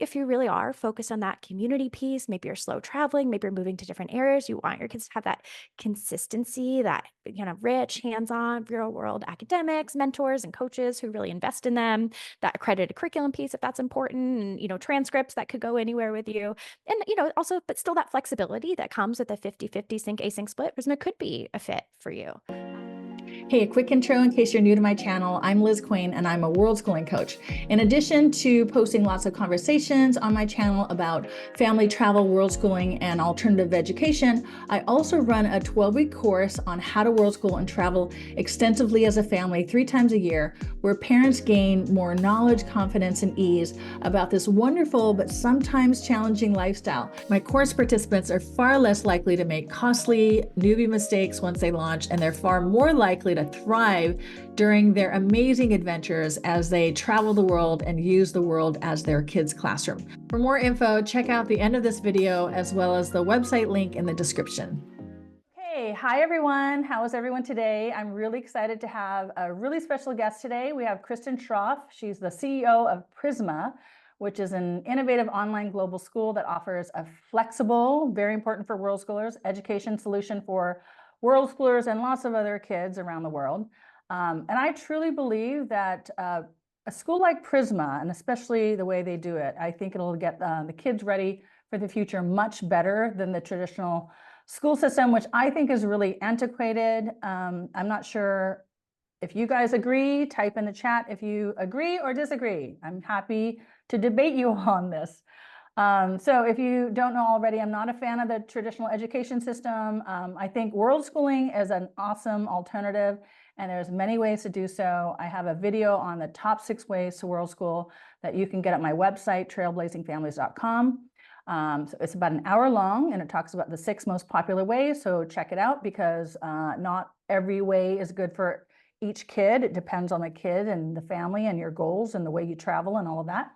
if you really are focused on that community piece, maybe you're slow traveling, maybe you're moving to different areas, you want your kids to have that consistency, that kind of rich, hands-on, real-world academics, mentors, and coaches who really invest in them, that accredited curriculum piece, if that's important, and, transcripts that could go anywhere with you. And, also, but still that flexibility that comes with a 50-50 sync async split, Prisma could be a fit for you. Hey, a quick intro in case you're new to my channel. I'm Liz Quain and I'm a world schooling coach. In addition to posting lots of conversations on my channel about family travel, world schooling, and alternative education, I also run a 12-week course on how to world school and travel extensively as a family 3 times a year, where parents gain more knowledge, confidence, and ease about this wonderful but sometimes challenging lifestyle. My course participants are far less likely to make costly newbie mistakes once they launch, and they're far more likely to thrive during their amazing adventures as they travel the world and use the world as their kids' classroom. For more info, check out the end of this video as well as the website link in the description. Hey, hi everyone. How is everyone today? I'm really excited to have a really special guest today. We have Kristen Shroff. She's the CEO of Prisma, which is an innovative online global school that offers a flexible, very important for world schoolers, education solution for world schoolers and lots of other kids around the world. And I truly believe that a school like Prisma, and especially the way they do it, I think it'll get the kids ready for the future much better than the traditional school system, which I think is really antiquated. I'm not sure if you guys agree. Type in the chat if you agree or disagree. I'm happy to debate you on this. So if you don't know already, I'm not a fan of the traditional education system. I think world schooling is an awesome alternative, and there's many ways to do so. I have a video on the top 6 ways to world school that you can get at my website, trailblazingfamilies.com. So it's about an hour long, and it talks about the 6 most popular ways. So check it out, because not every way is good for each kid. It depends on the kid and the family and your goals and the way you travel and all of that.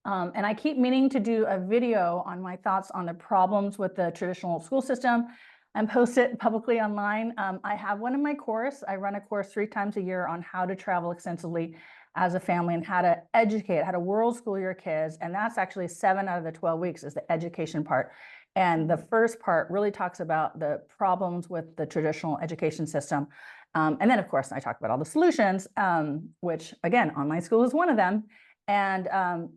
And I keep meaning to do a video on my thoughts on the problems with the traditional school system and post it publicly online. I have one in my course. I run a course 3 times a year on how to travel extensively as a family and how to educate, how to world school your kids. And that's actually 7 out of the 12 weeks is the education part. And the first part really talks about the problems with the traditional education system. And then, of course, I talk about all the solutions, which, again, online school is one of them. And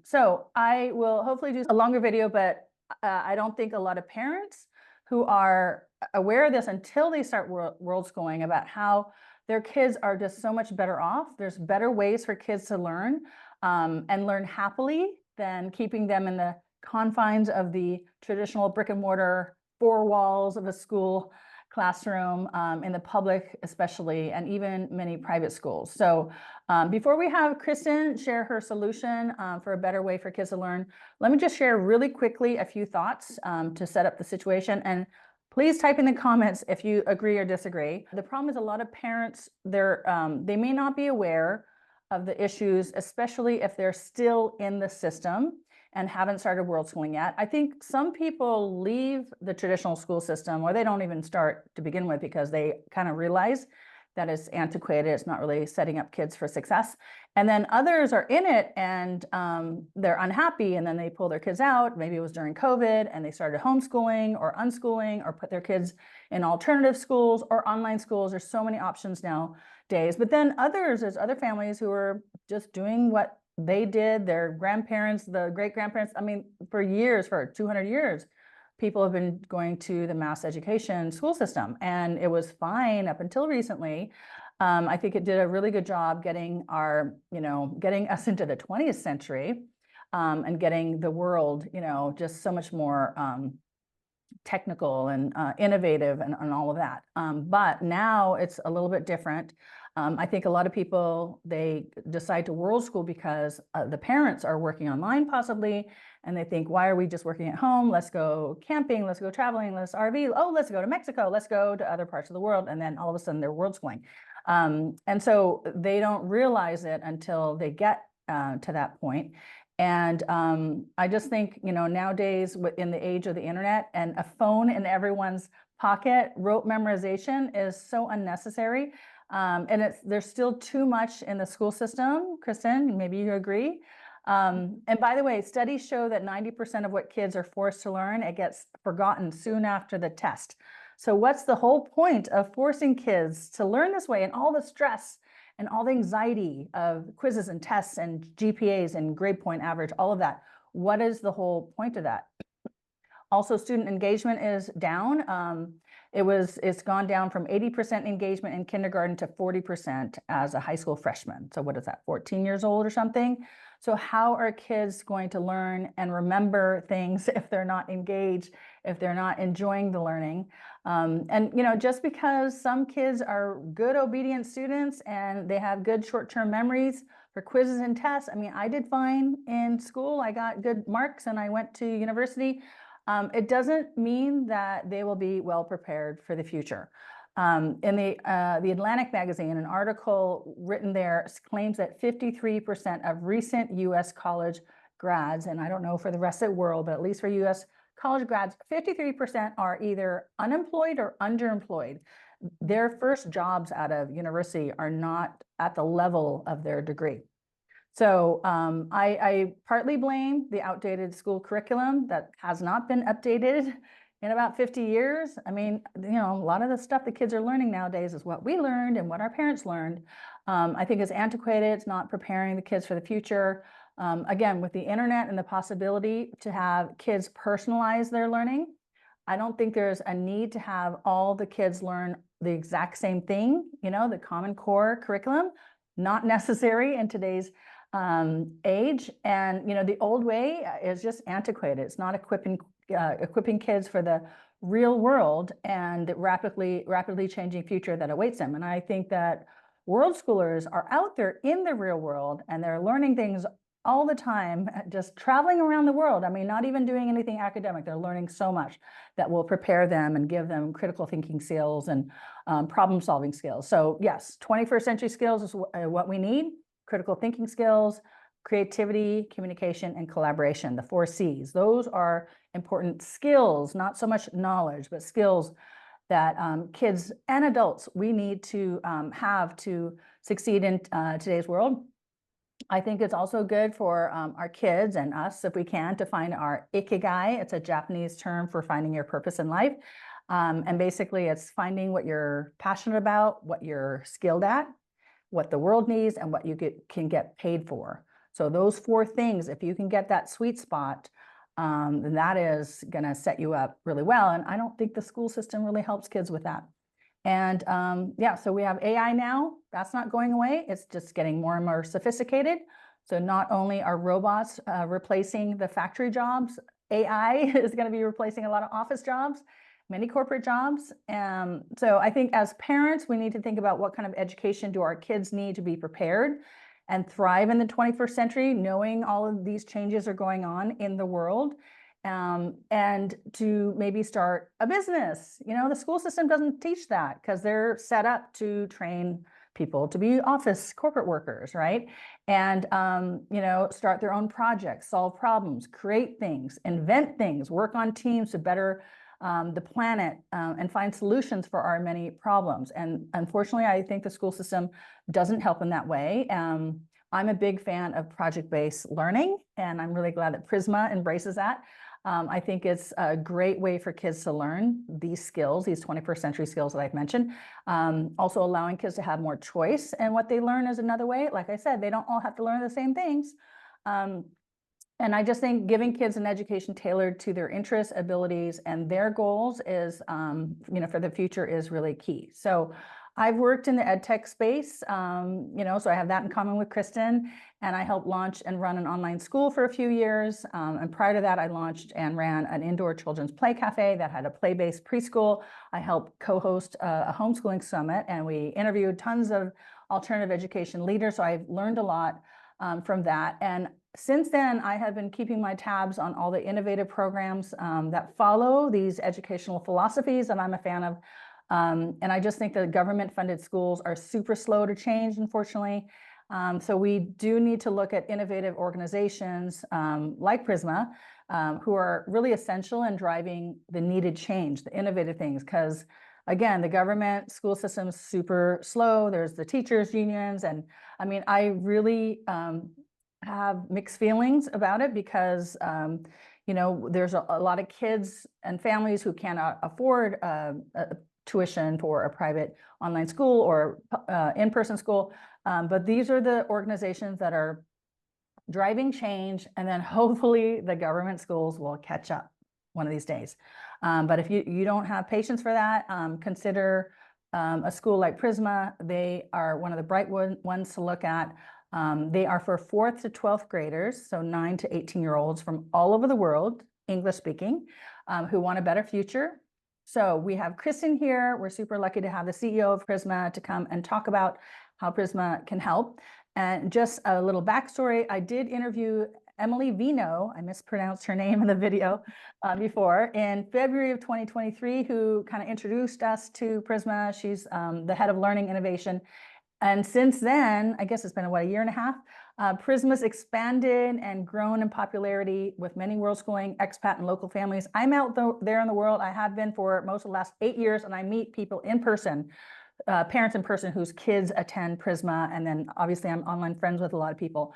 so I will hopefully do a longer video, but I don't think a lot of parents who are aware of this until they start world schooling about how their kids are just so much better off. There's better ways for kids to learn and learn happily than keeping them in the confines of the traditional brick and mortar 4 walls of a school classroom, in the public especially, and even many private schools. So before we have Kristen share her solution for a better way for kids to learn, let me just share really quickly a few thoughts to set up the situation. And please type in the comments if you agree or disagree. The problem is a lot of parents, they may not be aware of the issues, especially if they're still in the system and haven't started world schooling yet. I think some people leave the traditional school system, or they don't even start to begin with, because they kind of realize that it's antiquated, it's not really setting up kids for success. And then others are in it and they're unhappy, and then they pull their kids out. Maybe it was during COVID and they started homeschooling or unschooling, or put their kids in alternative schools or online schools. There's so many options nowadays. But then there's other families who are just doing what they did, their grandparents, the great-grandparents. I mean, for years, for 200 years, people have been going to the mass education school system, and it was fine up until recently. I think it did a really good job getting getting us into the 20th century and getting the world, just so much more technical and innovative and all of that. But now it's a little bit different. I think a lot of people, they decide to world school because the parents are working online possibly, and they think, why are we just working at home? Let's go camping, let's go traveling, let's RV, oh, let's go to Mexico, let's go to other parts of the world. And then all of a sudden they're world schooling. And so they don't realize it until they get to that point. And I just think, nowadays in the age of the internet and a phone in everyone's pocket, rote memorization is so unnecessary. And there's still too much in the school system. Kristen, maybe you agree. And by the way, studies show that 90% of what kids are forced to learn, it gets forgotten soon after the test. So what's the whole point of forcing kids to learn this way, and all the stress and all the anxiety of quizzes and tests and GPAs and grade point average, all of that? What is the whole point of that? Also, student engagement is down. It's gone down from 80% engagement in kindergarten to 40% as a high school freshman. So what is that, 14 years old or something? So how are kids going to learn and remember things if they're not engaged, if they're not enjoying the learning? And just because some kids are good, obedient students and they have good short-term memories for quizzes and tests. I mean, I did fine in school. I got good marks and I went to university. It doesn't mean that they will be well prepared for the future. In the Atlantic magazine, an article written there claims that 53% of recent US college grads, and I don't know for the rest of the world, but at least for US college grads, 53% are either unemployed or underemployed. Their first jobs out of university are not at the level of their degree. So I partly blame the outdated school curriculum that has not been updated in about 50 years. I mean, a lot of the stuff the kids are learning nowadays is what we learned and what our parents learned. I think it's antiquated. It's not preparing the kids for the future. Again, with the internet and the possibility to have kids personalize their learning, I don't think there's a need to have all the kids learn the exact same thing, the Common Core curriculum, not necessary in today's age. And the old way is just antiquated. It's not equipping kids for the real world and the rapidly changing future that awaits them. And I think that world schoolers are out there in the real world and they're learning things all the time, just traveling around the world. I mean, not even doing anything academic. They're learning so much that will prepare them and give them critical thinking skills and problem solving skills. So yes, 21st century skills is what we need. Critical thinking skills, creativity, communication, and collaboration, the 4 C's. Those are important skills, not so much knowledge, but skills that kids and adults, we need to have to succeed in today's world. I think it's also good for our kids and us, if we can, to find our ikigai. It's a Japanese term for finding your purpose in life. And basically, it's finding what you're passionate about, what you're skilled at, what the world needs, and what you can get paid for. So those 4 things, if you can get that sweet spot, then that is going to set you up really well. And I don't think the school system really helps kids with that. And yeah, so we have AI now. That's not going away. It's just getting more and more sophisticated. So not only are robots replacing the factory jobs, AI is going to be replacing a lot of office jobs, many corporate jobs. So I think as parents, we need to think about what kind of education do our kids need to be prepared and thrive in the 21st century, knowing all of these changes are going on in the world, and to maybe start a business. The school system doesn't teach that because they're set up to train people to be office corporate workers, right? And, start their own projects, solve problems, create things, invent things, work on teams to better the planet and find solutions for our many problems. And unfortunately, I think the school system doesn't help in that way. I'm a big fan of project-based learning, and I'm really glad that Prisma embraces that. I think it's a great way for kids to learn these skills, these 21st century skills that I've mentioned. Also allowing kids to have more choice in what they learn is another way. Like I said, they don't all have to learn the same things. And I just think giving kids an education tailored to their interests, abilities, and their goals is, for the future is really key. So I've worked in the ed tech space, so I have that in common with Kristen, and I helped launch and run an online school for a few years. And prior to that, I launched and ran an indoor children's play cafe that had a play-based preschool. I helped co-host a homeschooling summit, and we interviewed tons of alternative education leaders. So I've learned a lot from that. And since then, I have been keeping my tabs on all the innovative programs that follow these educational philosophies that I'm a fan of. And I just think that government-funded schools are super slow to change, unfortunately. So we do need to look at innovative organizations like Prisma, who are really essential in driving the needed change, the innovative things, because again, the government school system is super slow. There's the teachers unions. And I mean, I really have mixed feelings about it because, there's a lot of kids and families who cannot afford a tuition for a private online school or in-person school. But these are the organizations that are driving change, and then hopefully the government schools will catch up one of these days. But if you don't have patience for that, consider a school like Prisma. They are one of the bright ones to look at. They are for 4th to 12th graders, so 9 to 18-year-olds from all over the world, English speaking, who want a better future. So we have Kristen here. We're super lucky to have the CEO of Prisma to come and talk about how Prisma can help. And just a little backstory, I did interview Emily Vino, I mispronounced her name in the video before, in February of 2023, who kind of introduced us to Prisma. She's the head of learning innovation. And since then, I guess it's been, a year and a half, Prisma's expanded and grown in popularity with many world-schooling expat and local families. I'm out there in the world. I have been for most of the last 8 years, and I meet people in person, parents in person whose kids attend Prisma. And then obviously I'm online friends with a lot of people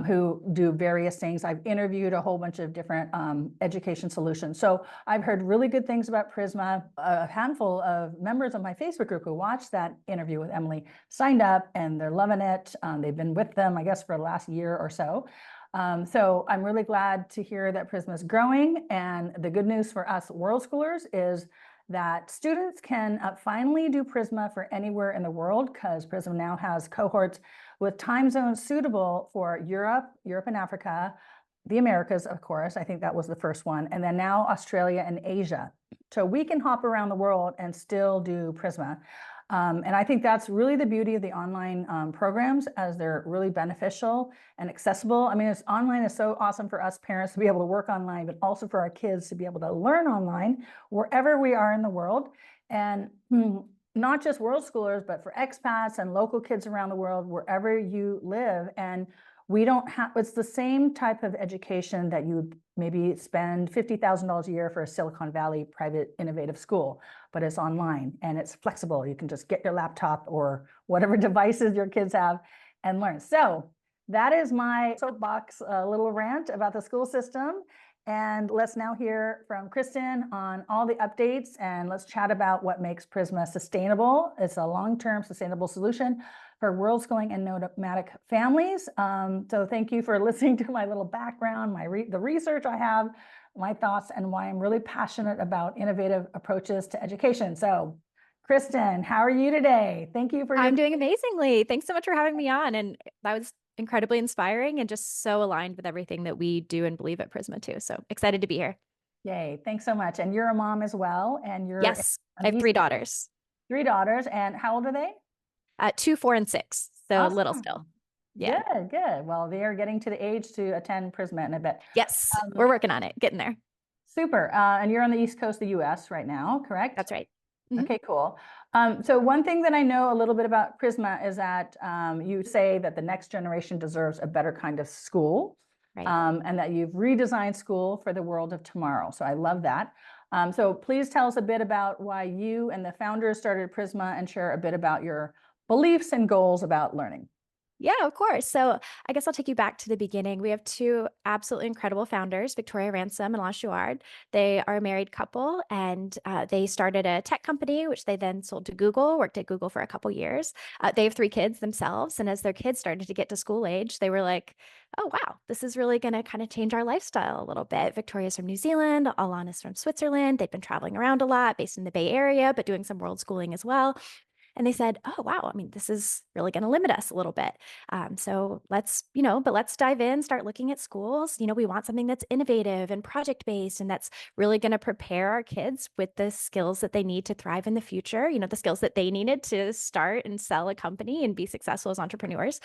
who do various things. I've interviewed a whole bunch of different education solutions. So I've heard really good things about Prisma. A handful of members of my Facebook group who watched that interview with Emily signed up, and they're loving it. They've been with them, I guess, for the last year or so. So I'm really glad to hear that Prisma is growing. And the good news for us world schoolers is that students can finally do Prisma for anywhere in the world, because Prisma now has cohorts with time zones suitable for Europe and Africa, the Americas, of course. I think that was the first one. And then now Australia and Asia. So we can hop around the world and still do Prisma. And I think that's really the beauty of the online programs, as they're really beneficial and accessible. I mean, online is so awesome for us parents to be able to work online, but also for our kids to be able to learn online wherever we are in the world. And not just world schoolers, but for expats and local kids around the world, wherever you live. And we don't have, it's the same type of education that you maybe spend $50,000 a year for a Silicon Valley private innovative school, but it's online and it's flexible. You can just get your laptop or whatever devices your kids have and learn. So that is my soapbox little rant about the school system. And let's now hear from Kristen on all the updates, and let's chat about what makes Prisma sustainable. It's a long-term sustainable solution for world schooling and nomadic families. So thank you for listening to my little background, the research I have, my thoughts, and why I'm really passionate about innovative approaches to education. So Kristen, how are you today? Thank you for I'm doing amazingly. Thanks so much for having me on. And that was incredibly inspiring and just so aligned with everything that we do and believe at Prisma too. So excited to be here. Yay, thanks so much. And you're a mom as well, and you're Yes, I have 3 daughters. 3 daughters, and how old are they? 2, 4, and 6. So Awesome. little still. Yeah. Good. Well, they are getting to the age to attend Prisma in a bit. Yes, we're working on it, getting there. Super. And you're on the East Coast of the US right now, correct? That's right. Okay, cool. So one thing that I know a little bit about Prisma is that you say that the next generation deserves a better kind of school, Right. And that you've redesigned school for the world of tomorrow. So I love that. So please tell us a bit about why you and the founders started Prisma, and share a bit about your beliefs and goals about learning. Yeah, of course. So I guess I'll take you back to the beginning. We have 2 absolutely incredible founders, Victoria Ransom and Lance Chouard. They are a married couple, and they started a tech company, which they then sold to Google, worked at Google for a couple years. They have 3 kids themselves. And as their kids started to get to school age, they were like, oh, wow, this is really going to kind of change our lifestyle a little bit. Victoria's from New Zealand. Alan is from Switzerland. They've been traveling around a lot, based in the Bay Area, but doing some world schooling as well. And they said, oh, wow, I mean, this is really going to limit us a little bit. So let's dive in, start looking at schools. We want something that's innovative and project-based, and that's really going to prepare our kids with the skills that they need to thrive in the future, the skills that they needed to start and sell a company and be successful as entrepreneurs.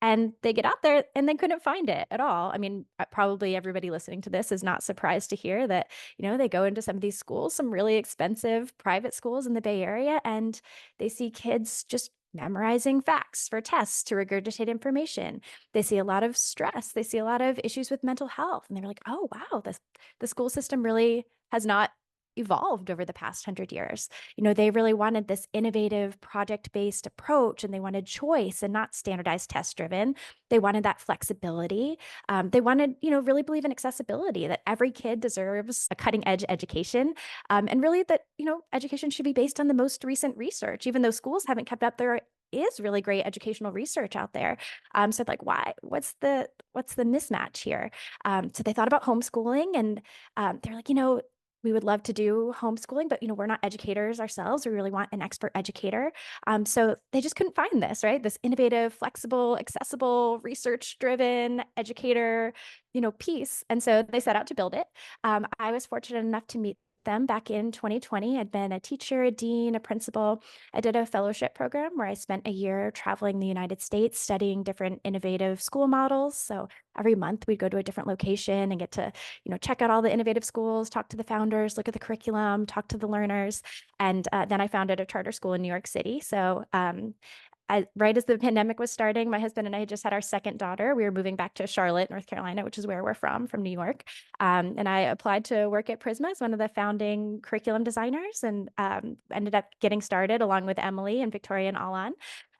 And they get out there and they couldn't find it at all. I mean, probably everybody listening to this is not surprised to hear that, they go into some of these schools, some really expensive private schools in the Bay Area, and they see kids just memorizing facts for tests to regurgitate information. They see a lot of stress. They see a lot of issues with mental health. And they're like, oh, wow, the school system really has not evolved over the past 100 years. They really wanted this innovative project-based approach, and they wanted choice and not standardized test driven. They wanted that flexibility. They wanted, really believe in accessibility, that every kid deserves a cutting edge education. And really that, education should be based on the most recent research, even though schools haven't kept up. There is really great educational research out there. So like, why, what's the mismatch here? So they thought about homeschooling, and they're like, we would love to do homeschooling, but we're not educators ourselves. We really want an expert educator. So they just couldn't find this, right? This innovative, flexible, accessible, research-driven educator, piece. And so they set out to build it. I was fortunate enough to meet them back in 2020. I'd been a teacher, a dean, a principal. I did a fellowship program where I spent a year traveling the United States studying different innovative school models. So every month we'd go to a different location and get to, check out all the innovative schools, talk to the founders, look at the curriculum, talk to the learners. And then I founded a charter school in New York City. So right as the pandemic was starting, my husband and I had just had our second daughter. We were moving back to Charlotte, North Carolina, which is where we're from New York. And I applied to work at Prisma as one of the founding curriculum designers, and ended up getting started along with Emily and Victoria and Alan.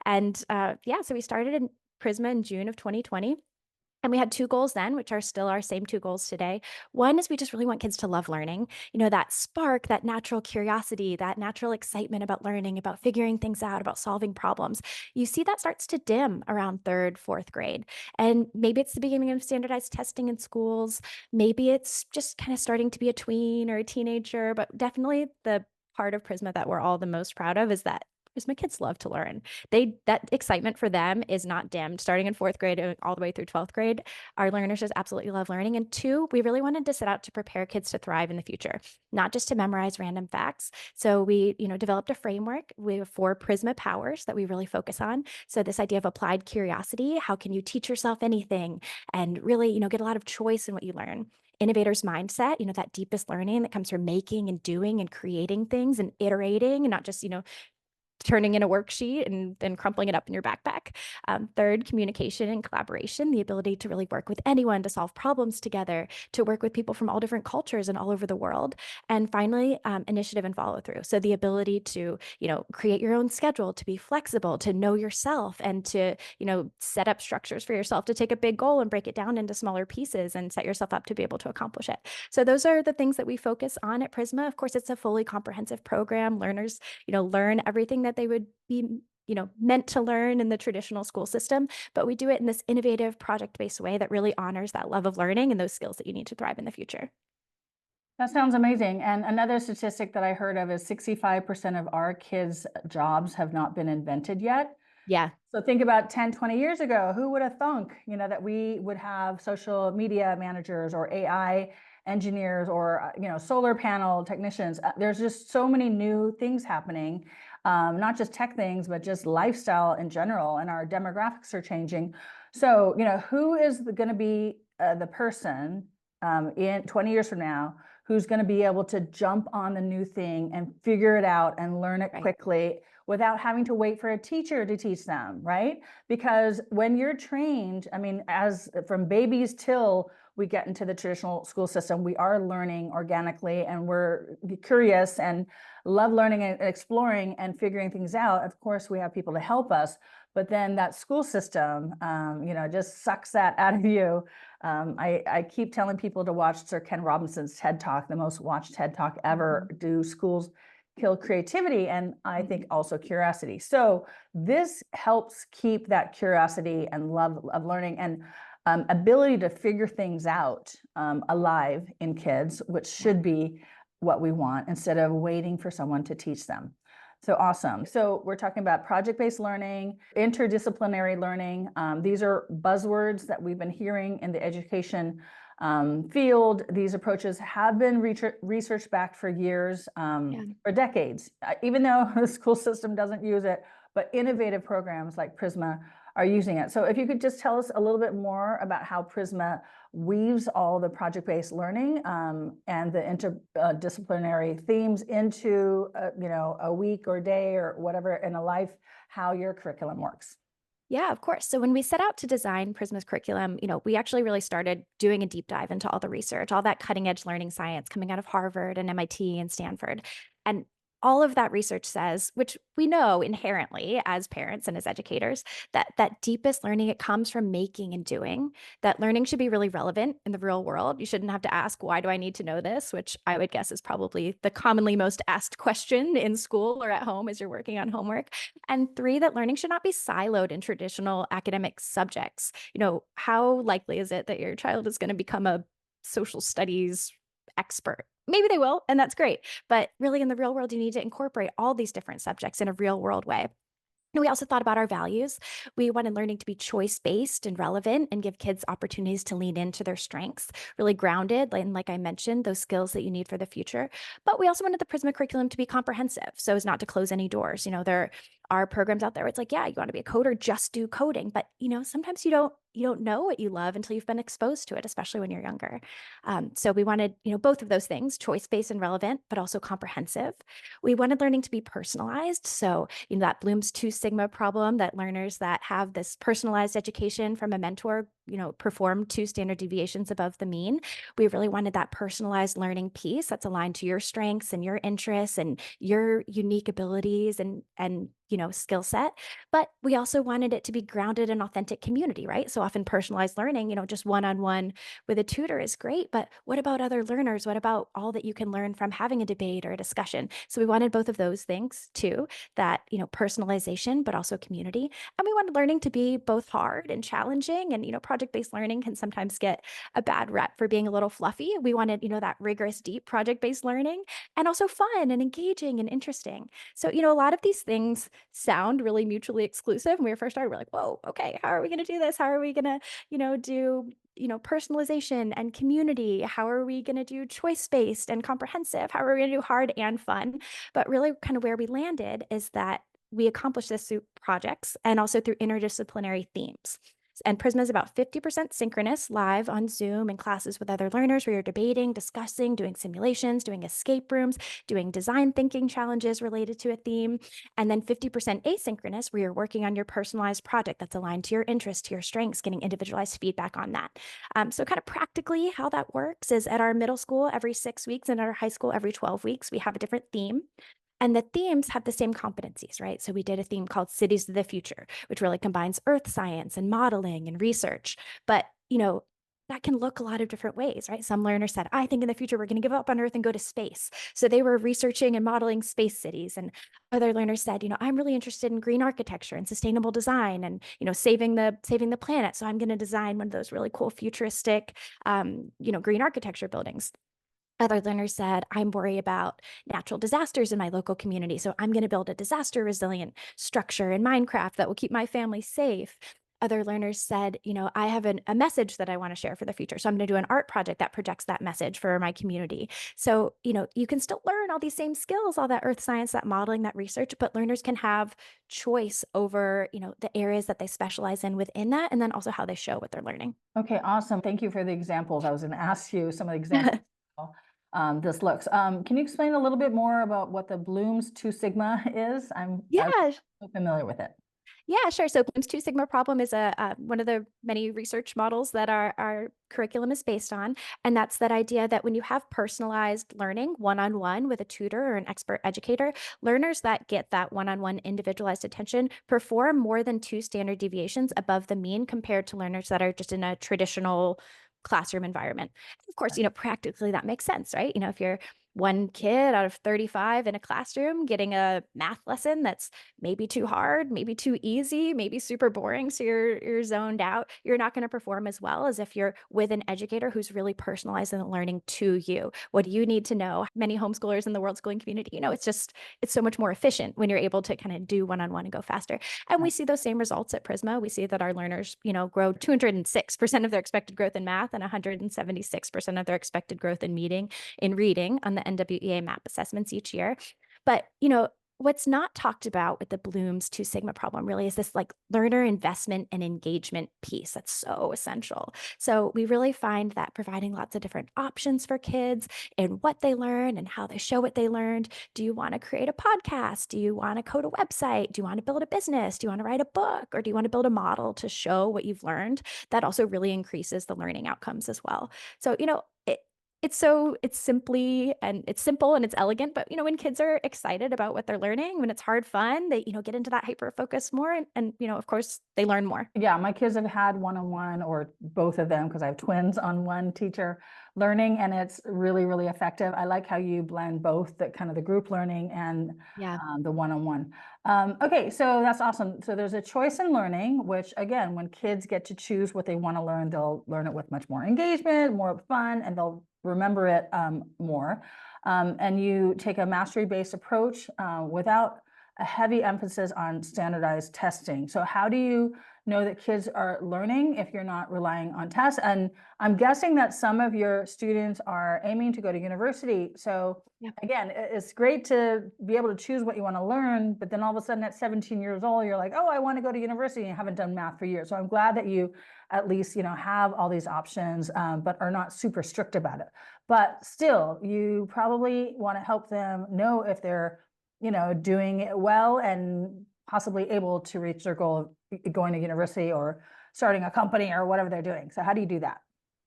And so we started in Prisma in June of 2020. And we had two goals then, which are still our same two goals today. One is we just really want kids to love learning, that spark, that natural curiosity, that natural excitement about learning, about figuring things out, about solving problems. You see that starts to dim around third, fourth grade. And maybe it's the beginning of standardized testing in schools. Maybe it's just kind of starting to be a tween or a teenager, but definitely the part of Prisma that we're all the most proud of is that Prisma kids love to learn. That excitement for them is not dimmed. Starting in fourth grade all the way through 12th grade, our learners just absolutely love learning. And two, we really wanted to set out to prepare kids to thrive in the future, not just to memorize random facts. So we, developed a framework. We have 4 Prisma powers that we really focus on. So this idea of applied curiosity, how can you teach yourself anything and really, get a lot of choice in what you learn. Innovator's mindset, that deepest learning that comes from making and doing and creating things and iterating, and not just, turning in a worksheet and then crumpling it up in your backpack. Third, communication and collaboration, the ability to really work with anyone to solve problems together, to work with people from all different cultures and all over the world. And finally, initiative and follow through. So the ability to, create your own schedule, to be flexible, to know yourself, and to, set up structures for yourself to take a big goal and break it down into smaller pieces and set yourself up to be able to accomplish it. So those are the things that we focus on at Prisma. Of course, it's a fully comprehensive program. Learners, learn everything that they would be, meant to learn in the traditional school system, but we do it in this innovative project-based way that really honors that love of learning and those skills that you need to thrive in the future. That sounds amazing. And another statistic that I heard of is 65% of our kids' jobs have not been invented yet. Yeah. So think about 10, 20 years ago, who would have thunk, that we would have social media managers or AI engineers or, solar panel technicians. There's just so many new things happening, not just tech things, but just lifestyle in general, and our demographics are changing. So, who is going to be the person in 20 years from now who's going to be able to jump on the new thing and figure it out and learn it quickly without having to wait for a teacher to teach them, right? Because when you're trained, I mean, as from babies till we get into the traditional school system, we are learning organically, and we're curious and love learning and exploring and figuring things out. Of course, we have people to help us, but then that school system, just sucks that out of you. I keep telling people to watch Sir Ken Robinson's TED Talk, the most watched TED Talk ever. Do schools kill creativity? And I think also curiosity. So this helps keep that curiosity and love of learning and ability to figure things out alive in kids, which should be what we want, instead of waiting for someone to teach them. So awesome. So we're talking about project-based learning, interdisciplinary learning. These are buzzwords that we've been hearing in the education field. These approaches have been research backed for years, for decades, even though the school system doesn't use it, but innovative programs like Prisma are using it. So if you could just tell us a little bit more about how Prisma weaves all the project-based learning and the interdisciplinary themes into a week or day or whatever in a life, how your curriculum works. Yeah, of course. So when we set out to design Prisma's curriculum, we actually really started doing a deep dive into all the research, all that cutting edge learning science coming out of Harvard and MIT and Stanford. And all of that research says, which we know inherently as parents and as educators, that deepest learning, it comes from making and doing. That learning should be really relevant in the real world. You shouldn't have to ask, why do I need to know this? Which I would guess is probably the commonly most asked question in school or at home as you're working on homework. And three, that learning should not be siloed in traditional academic subjects. How likely is it that your child is going to become a social studies expert? Maybe they will, and that's great. But really, in the real world, you need to incorporate all these different subjects in a real world way. And we also thought about our values. We wanted learning to be choice-based and relevant and give kids opportunities to lean into their strengths, really grounded, and like I mentioned, those skills that you need for the future. But we also wanted the Prisma curriculum to be comprehensive, so as not to close any doors. There are programs out there where it's like, yeah, you want to be a coder, just do coding. But sometimes you don't know what you love until you've been exposed to it, especially when you're younger. So we wanted, both of those things, choice-based and relevant, but also comprehensive. We wanted learning to be personalized. So, that Bloom's 2 Sigma problem, that learners that have this personalized education from a mentor, perform 2 standard deviations above the mean. We really wanted that personalized learning piece that's aligned to your strengths and your interests and your unique abilities and skill set. But we also wanted it to be grounded in authentic community, right? So often personalized learning, just one-on-one with a tutor is great, but what about other learners? What about all that you can learn from having a debate or a discussion? So we wanted both of those things too, that, personalization, but also community. And we wanted learning to be both hard and challenging. And, project-based learning can sometimes get a bad rep for being a little fluffy. We wanted, that rigorous, deep project-based learning and also fun and engaging and interesting. So, a lot of these things sound really mutually exclusive. When we first started, we're like, whoa, okay, how are we going to do this? How are we going to, do personalization and community? How are we going to do choice-based and comprehensive? How are we going to do hard and fun? But really kind of where we landed is that we accomplish this through projects and also through interdisciplinary themes. And Prisma is about 50% synchronous, live on Zoom in classes with other learners where you're debating, discussing, doing simulations, doing escape rooms, doing design thinking challenges related to a theme. And then 50% asynchronous where you're working on your personalized project that's aligned to your interests, to your strengths, getting individualized feedback on that. So kind of practically how that works is at our middle school every 6 weeks and at our high school every 12 weeks, we have a different theme. And the themes have the same competencies, right? So we did a theme called Cities of the Future, which really combines earth science and modeling and research. But, that can look a lot of different ways, right? Some learners said, I think in the future we're going to give up on Earth and go to space. So they were researching and modeling space cities. And other learners said, I'm really interested in green architecture and sustainable design and, saving the planet. So I'm going to design one of those really cool futuristic, green architecture buildings. Other learners said, I'm worried about natural disasters in my local community. So I'm going to build a disaster resilient structure in Minecraft that will keep my family safe. Other learners said, I have a message that I want to share for the future. So I'm going to do an art project that projects that message for my community. So, you can still learn all these same skills, all that earth science, that modeling, that research, but learners can have choice over, the areas that they specialize in within that, and then also how they show what they're learning. Okay, awesome. Thank you for the examples. I was going to ask you some of the examples. This looks. Can you explain a little bit more about what the Bloom's 2 Sigma is? I'm Yeah, so familiar with it. Yeah, sure. So Bloom's 2 Sigma problem is one of the many research models that our curriculum is based on. And that's that idea that when you have personalized learning one-on-one with a tutor or an expert educator, learners that get that one-on-one individualized attention perform more than 2 standard deviations above the mean compared to learners that are just in a traditional classroom environment. Of course, practically that makes sense, right? If you're one kid out of 35 in a classroom getting a math lesson that's maybe too hard, maybe too easy, maybe super boring, so you're zoned out, you're not going to perform as well as if you're with an educator who's really personalizing the learning to you. What do you need to know? Many homeschoolers in the world schooling community, it's so much more efficient when you're able to kind of do one-on-one and go faster. And we see those same results at Prisma. We see that our learners, grow 206% of their expected growth in math and 176% of their expected growth in reading on the NWEA MAP assessments each year. But, What's not talked about with the Bloom's Two Sigma problem really is this like learner investment and engagement piece that's so essential. So we really find that providing lots of different options for kids and what they learn and how they show what they learned. Do you want to create a podcast? Do you want to code a website? Do you want to build a business? Do you want to write a book? Or do you want to build a model to show what you've learned? That also really increases the learning outcomes as well. So, it's simply and it's simple and it's elegant, but when kids are excited about what they're learning, when it's hard fun, they get into that hyper focus more, and of course they learn more. Yeah, my kids have had one-on-one or both of them because I have twins on one teacher learning, and it's really, really effective. I like how you blend both the kind of the group learning and Yeah. the one-on-one. Okay, so that's awesome. So there's a choice in learning, which again, when kids get to choose what they want to learn, they'll learn it with much more engagement, more fun, and they'll remember it more. And you take a mastery-based approach without a heavy emphasis on standardized testing. So how do you know that kids are learning if you're not relying on tests? And I'm guessing that some of your students are aiming to go to university. So Yeah. again, it's great to be able to choose what you want to learn, but then all of a sudden at 17 years old, you're like, oh, I want to go to university, and you haven't done math for years. So I'm glad that you at least, have all these options, but are not super strict about it. But still, you probably want to help them know if they're doing it well and possibly able to reach their goal of going to university or starting a company or whatever they're doing. So how do you do that?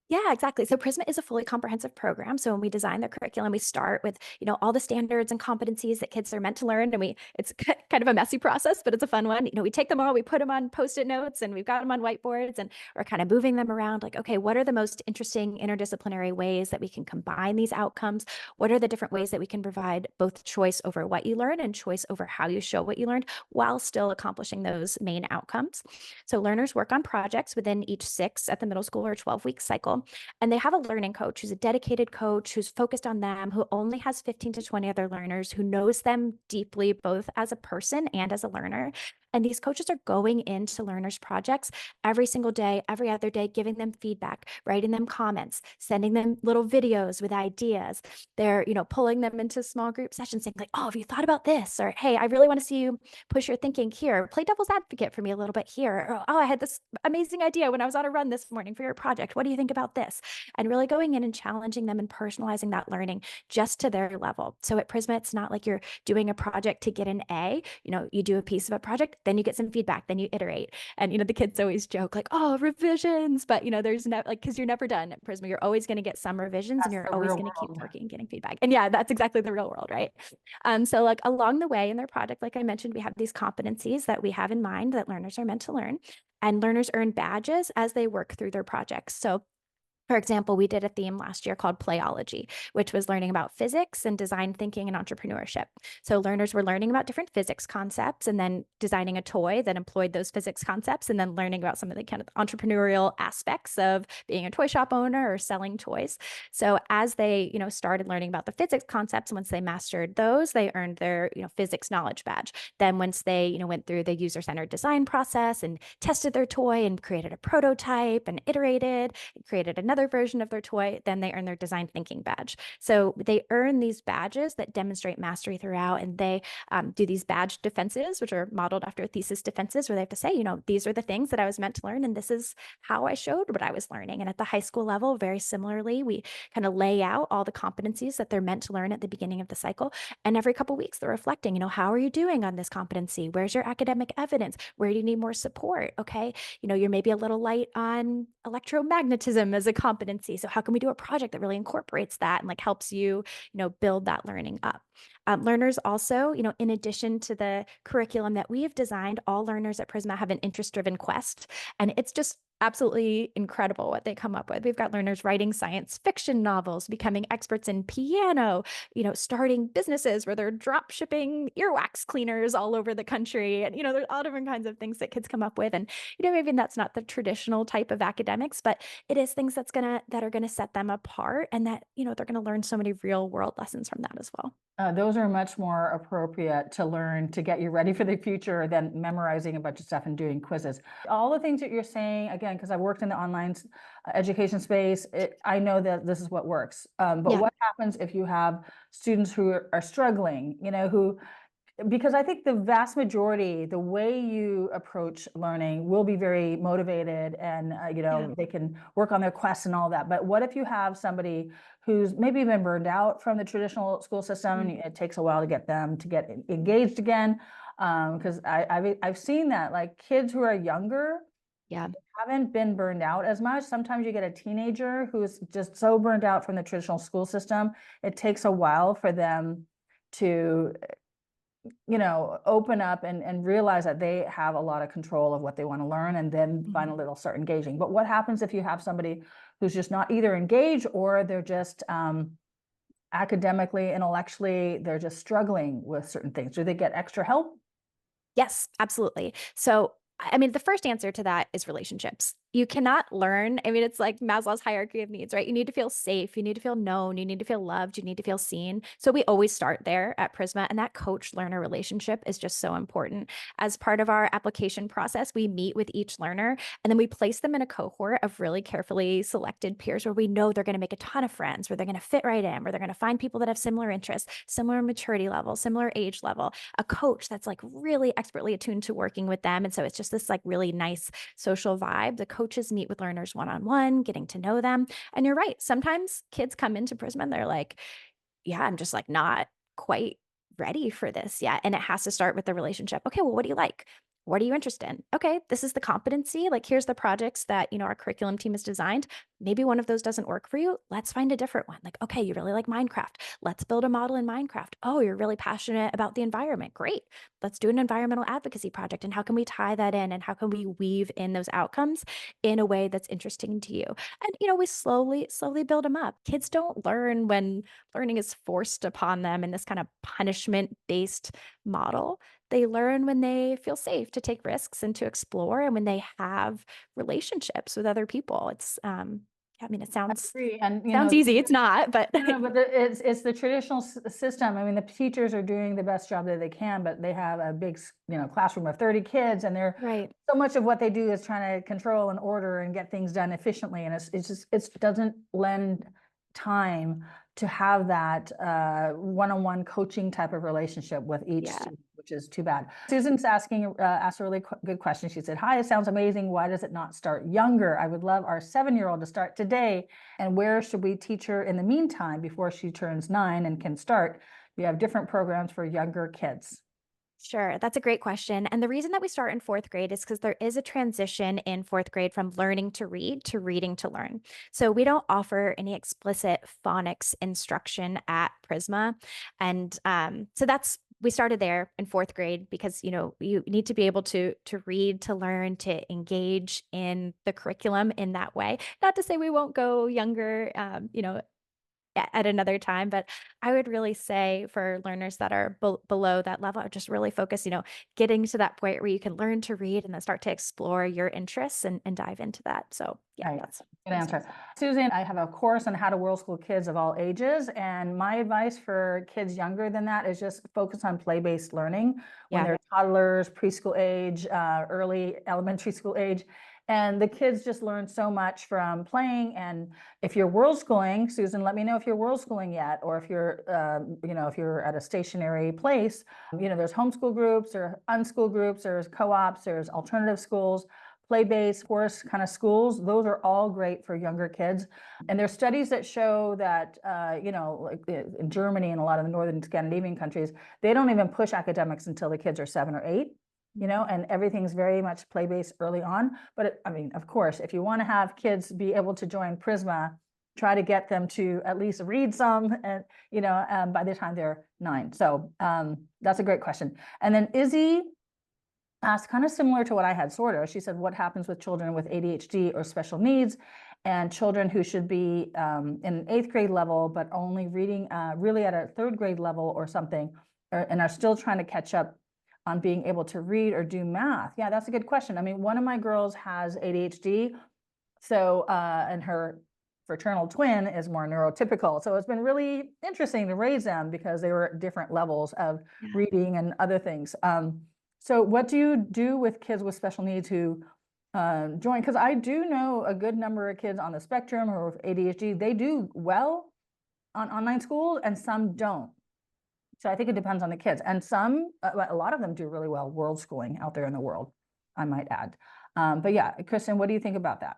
Yeah, exactly. So Prisma is a fully comprehensive program. So when we design the curriculum, we start with, all the standards and competencies that kids are meant to learn. And it's kind of a messy process, but it's a fun one. We take them all, we put them on Post-it notes, and we've got them on whiteboards, and we're kind of moving them around like, okay, what are the most interesting interdisciplinary ways that we can combine these outcomes? What are the different ways that we can provide both choice over what you learn and choice over how you show what you learned while still accomplishing those main outcomes? So learners work on projects within each 6 at the middle school or 12-week cycle. And they have a learning coach who's a dedicated coach who's focused on them, who only has 15 to 20 other learners, who knows them deeply, both as a person and as a learner. And these coaches are going into learners' projects every single day, every other day, giving them feedback, writing them comments, sending them little videos with ideas. They're, pulling them into small group sessions saying like, oh, have you thought about this? Or, hey, I really want to see you push your thinking here. Play devil's advocate for me a little bit here. Or, oh, I had this amazing idea when I was on a run this morning for your project. What do you think about this? And really going in and challenging them and personalizing that learning just to their level. So at Prisma, it's not like you're doing a project to get an A. You do a piece of a project, then you get some feedback, then you iterate. And, the kids always joke like, oh, revisions. But, there's no, like, because you're never done at Prisma. You're always going to get some revisions, and That's you're the always real going to keep world. working, getting feedback. And yeah, that's exactly the real world, right? So like along the way in their project, like I mentioned, we have these competencies that we have in mind that learners are meant to learn, and learners earn badges as they work through their projects. So for example, we did a theme last year called Playology, which was learning about physics and design thinking and entrepreneurship. So learners were learning about different physics concepts and then designing a toy that employed those physics concepts, and then learning about some of the kind of entrepreneurial aspects of being a toy shop owner or selling toys. So as they, started learning about the physics concepts, once they mastered those, they earned their, physics knowledge badge. Then once they, went through the user-centered design process and tested their toy and created a prototype and iterated and created another version of their toy, then they earn their design thinking badge. So they earn these badges that demonstrate mastery throughout, and they do these badge defenses, which are modeled after thesis defenses, where they have to say, these are the things that I was meant to learn, and this is how I showed what I was learning. And at the high school level, very similarly, we kind of lay out all the competencies that they're meant to learn at the beginning of the cycle. And every couple of weeks, they're reflecting, how are you doing on this competency? Where's your academic evidence? Where do you need more support? Okay. You're maybe a little light on electromagnetism as a competency. So how can we do a project that really incorporates that and like helps you, build that learning up? Learners also, in addition to the curriculum that we've designed, all learners at Prisma have an interest-driven quest. And it's just absolutely incredible what they come up with. We've got learners writing science fiction novels, becoming experts in piano, starting businesses where they're drop shipping earwax cleaners all over the country. And, there's all different kinds of things that kids come up with. And, maybe that's not the traditional type of academics, but it is things that are gonna set them apart, and that, they're gonna learn so many real world lessons from that as well. Those are much more appropriate to learn to get you ready for the future than memorizing a bunch of stuff and doing quizzes. All the things that you're saying, again, because I've worked in the online education space, I know that this is what works. But Yeah. what happens if you have students who are struggling, who because I think the vast majority, the way you approach learning will be very motivated and, they can work on their quests and all that. But what if you have somebody who's maybe been burned out from the traditional school system and it takes a while to get them to get engaged again? Because I've seen that, like kids who are younger Yeah. haven't been burned out as much. Sometimes you get a teenager who's just so burned out from the traditional school system. It takes a while for them to open up and realize that they have a lot of control of what they want to learn, and then finally they'll start engaging. But what happens if you have somebody who's just not either engaged or they're just academically, intellectually, they're just struggling with certain things? Do they get extra help? Yes, absolutely. So, I mean, the first answer to that is relationships. You cannot learn. I mean, it's like Maslow's hierarchy of needs, right? You need to feel safe. You need to feel known. You need to feel loved. You need to feel seen. So we always start there at Prisma. And that coach-learner relationship is just so important. As part of our application process, we meet with each learner and then we place them in a cohort of really carefully selected peers where we know they're going to make a ton of friends, where they're going to fit right in, where they're going to find people that have similar interests, similar maturity level, similar age level, a coach that's like really expertly attuned to working with them. And so it's just this like really nice social vibe. The coaches meet with learners one-on-one, getting to know them. And you're right. Sometimes kids come into Prisma and they're like, yeah, I'm just like not quite ready for this yet. And it has to start with the relationship. Okay, well, what do you like? What are you interested in? Okay, this is the competency. Like, here's the projects that, our curriculum team has designed. Maybe one of those doesn't work for you. Let's find a different one. Like, okay, you really like Minecraft. Let's build a model in Minecraft. Oh, you're really passionate about the environment. Great. Let's do an environmental advocacy project. And how can we tie that in? And how can we weave in those outcomes in a way that's interesting to you? And, we slowly build them up. Kids don't learn when learning is forced upon them in this kind of punishment-based model. They learn when they feel safe to take risks and to explore, and when they have relationships with other people. It's I mean, it sounds easy. It's not, but no, but it's the traditional system. I mean, the teachers are doing the best job that they can, but they have a big, classroom of 30 kids, and they're right. so much of what they do is trying to control and order and get things done efficiently, and it doesn't lend time to have that one-on-one coaching type of relationship with each student, which is too bad. Susan's asked a really good question. She said, "Hi, it sounds amazing. Why does it not start younger? I would love our 7-year-old to start today. And where should we teach her in the meantime before she turns 9 and can start? We have different programs for younger kids." Sure, that's a great question. And the reason that we start in fourth grade is because there is a transition in fourth grade from learning to read to reading to learn. So we don't offer any explicit phonics instruction at Prisma. And so we started there in fourth grade because, you need to be able to read, to learn, to engage in the curriculum in that way. Not to say we won't go younger, at another time. But I would really say for learners that are below that level, I just really focus, getting to that point where you can learn to read and then start to explore your interests and dive into that. So yeah, right. that's good answer. Susan, I have a course on how to world school kids of all ages. And my advice for kids younger than that is just focus on play-based learning when they're toddlers, preschool age, early elementary school age. And the kids just learn so much from playing. And if you're world schooling, Susan, let me know if you're world schooling yet, or if you're, if you're at a stationary place. There's homeschool groups or unschool groups, there's co-ops, there's alternative schools, play-based course kind of schools. Those are all great for younger kids. And there's studies that show that, like in Germany and a lot of the northern Scandinavian countries, they don't even push academics until the kids are 7 or 8. And everything's very much play-based early on. But of course, if you want to have kids be able to join Prisma, try to get them to at least read some, and by the time they're 9. So that's a great question. And then Izzy asked, kind of similar to what I had, sort of. She said, "What happens with children with ADHD or special needs, and children who should be in an 8th grade level, but only reading really at a 3rd grade level or something, and are still trying to catch up on being able to read or do math?" Yeah, that's a good question. I mean, one of my girls has ADHD, so and her fraternal twin is more neurotypical. So it's been really interesting to raise them because they were at different levels of reading and other things. So what do you do with kids with special needs who join? Because I do know a good number of kids on the spectrum or with ADHD, they do well on online school and some don't. So I think it depends on the kids. And some, a lot of them do really well world schooling out there in the world, I might add. But yeah, Kristen, what do you think about that?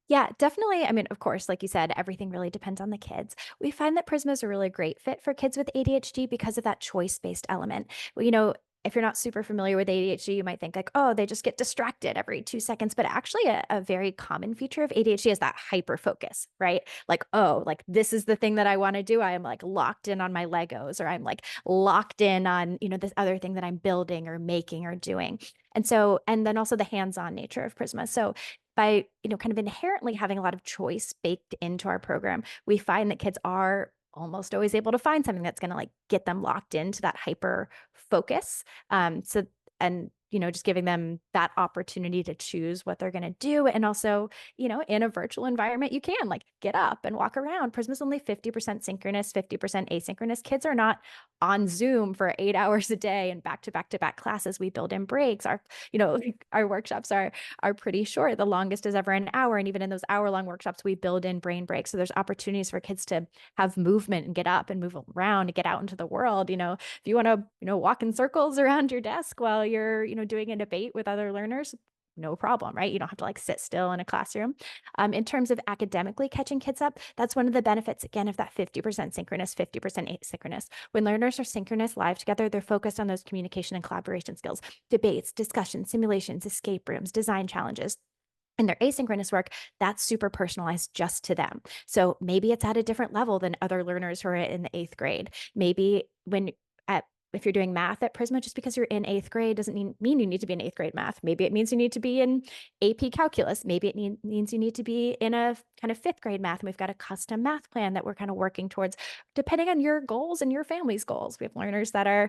Yeah, definitely. I mean, of course, like you said, everything really depends on the kids. We find that Prisma is a really great fit for kids with ADHD because of that choice-based element. Well, if you're not super familiar with ADHD, you might think like, oh, they just get distracted every 2 seconds. But actually, a very common feature of ADHD is that hyper focus, right? Like, oh, like this is the thing that I want to do. I am like locked in on my Legos, or I'm like locked in on, this other thing that I'm building or making or doing. And then also the hands-on nature of Prisma. So by kind of inherently having a lot of choice baked into our program, we find that kids are almost always able to find something that's going to like get them locked into that hyper focus. And just giving them that opportunity to choose what they're going to do. And also, in a virtual environment, you can like get up and walk around. Prisma's only 50% synchronous, 50% asynchronous. Kids are not on Zoom for 8 hours a day and back to back to back classes. We build in breaks. Our workshops are pretty short. The longest is ever an hour. And even in those hour-long workshops, we build in brain breaks. So there's opportunities for kids to have movement and get up and move around and get out into the world. If you want to, walk in circles around your desk while you're, doing a debate with other learners, no problem, right? You don't have to like sit still in a classroom. In terms of academically catching kids up, that's one of the benefits, again, of that 50% synchronous, 50% asynchronous. When learners are synchronous live together, they're focused on those communication and collaboration skills, debates, discussions, simulations, escape rooms, design challenges. And their asynchronous work, that's super personalized just to them. So maybe it's at a different level than other learners who are in the 8th grade. Maybe if you're doing math at Prisma, just because you're in 8th grade doesn't mean you need to be in 8th grade math. Maybe it means you need to be in AP calculus. Maybe it means you need to be in a kind of 5th grade math. And we've got a custom math plan that we're kind of working towards, depending on your goals and your family's goals. We have learners that are,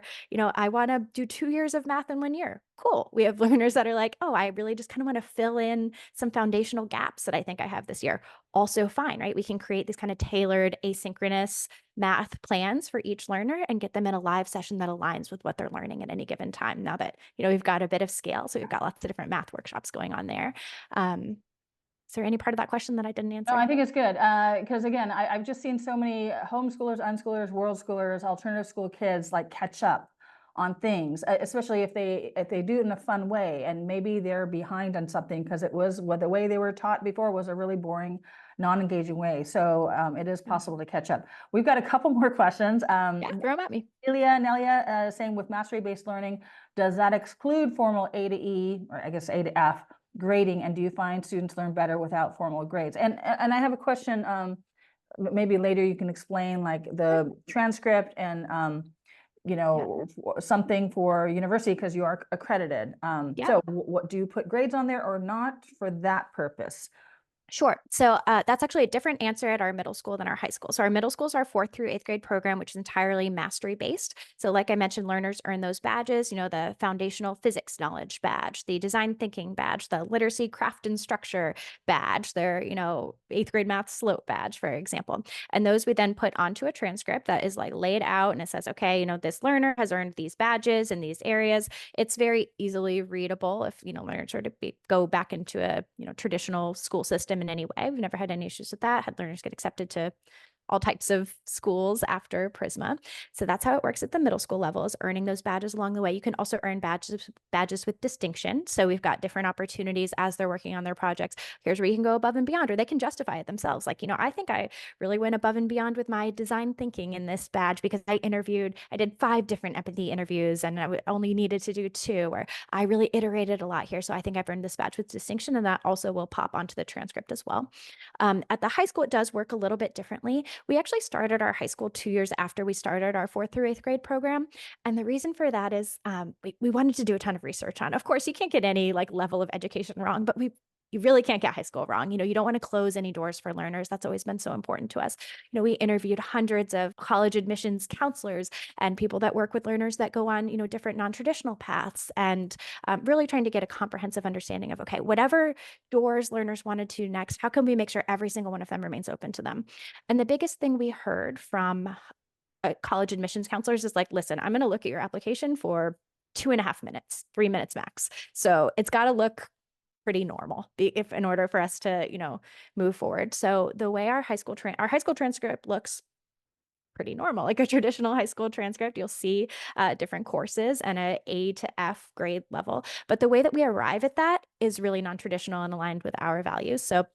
I want to do 2 years of math in 1 year. Cool. We have learners that are like, oh, I really just kind of want to fill in some foundational gaps that I think I have this year. Also fine, right? We can create these kind of tailored asynchronous math plans for each learner and get them in a live session that aligns with what they're learning at any given time. Now that, we've got a bit of scale, so we've got lots of different math workshops going on there. Is there any part of that question that I didn't answer? No, I think it's good. Because again, I've just seen so many homeschoolers, unschoolers, world schoolers, alternative school kids like catch up on things, especially if they do it in a fun way, and maybe they're behind on something because the way they were taught before was a really boring, non-engaging way. So it is possible to catch up. We've got a couple more questions. Yeah, throw them at me. Nelia saying, with mastery-based learning, does that exclude formal A to E, or I guess A to F grading? And do you find students learn better without formal grades? And I have a question. Maybe later you can explain like the transcript and something for university because you are accredited. Yeah. So what do you put grades on there or not for that purpose? Sure. So that's actually a different answer at our middle school than our high school. So our middle school is our 4th through 8th grade program, which is entirely mastery based. So like I mentioned, learners earn those badges, the foundational physics knowledge badge, the design thinking badge, the literacy, craft and structure badge, their, 8th grade math slope badge, for example. And those we then put onto a transcript that is like laid out and it says, okay, this learner has earned these badges in these areas. It's very easily readable if, learners are to go back into a, traditional school system in any way. We've never had any issues with that. Had learners get accepted to all types of schools after Prisma. So that's how it works at the middle school level, is earning those badges along the way. You can also earn badges with distinction. So we've got different opportunities as they're working on their projects. Here's where you can go above and beyond, or they can justify it themselves. Like, I think I really went above and beyond with my design thinking in this badge because I did 5 different empathy interviews and I only needed to do 2, or I really iterated a lot here. So I think I've earned this badge with distinction, and that also will pop onto the transcript as well. At the high school, it does work a little bit differently. We actually started our high school 2 years after we started our 4th through 8th grade program. And the reason for that is we wanted to do a ton of research on. Of course, you can't get any like level of education wrong, but you really can't get high school wrong. You don't want to close any doors for learners. That's always been so important to us. We interviewed hundreds of college admissions counselors and people that work with learners that go on, different non-traditional paths, and really trying to get a comprehensive understanding of, okay, whatever doors learners wanted to next, how can we make sure every single one of them remains open to them? And the biggest thing we heard from college admissions counselors is like, listen, I'm going to look at your application for 2.5 minutes, 3 minutes max. So it's got to look pretty normal if in order for us to, move forward. So the way our high school transcript looks pretty normal. Like a traditional high school transcript, you'll see different courses and a A to F grade level. But the way that we arrive at that is really non-traditional and aligned with our values. So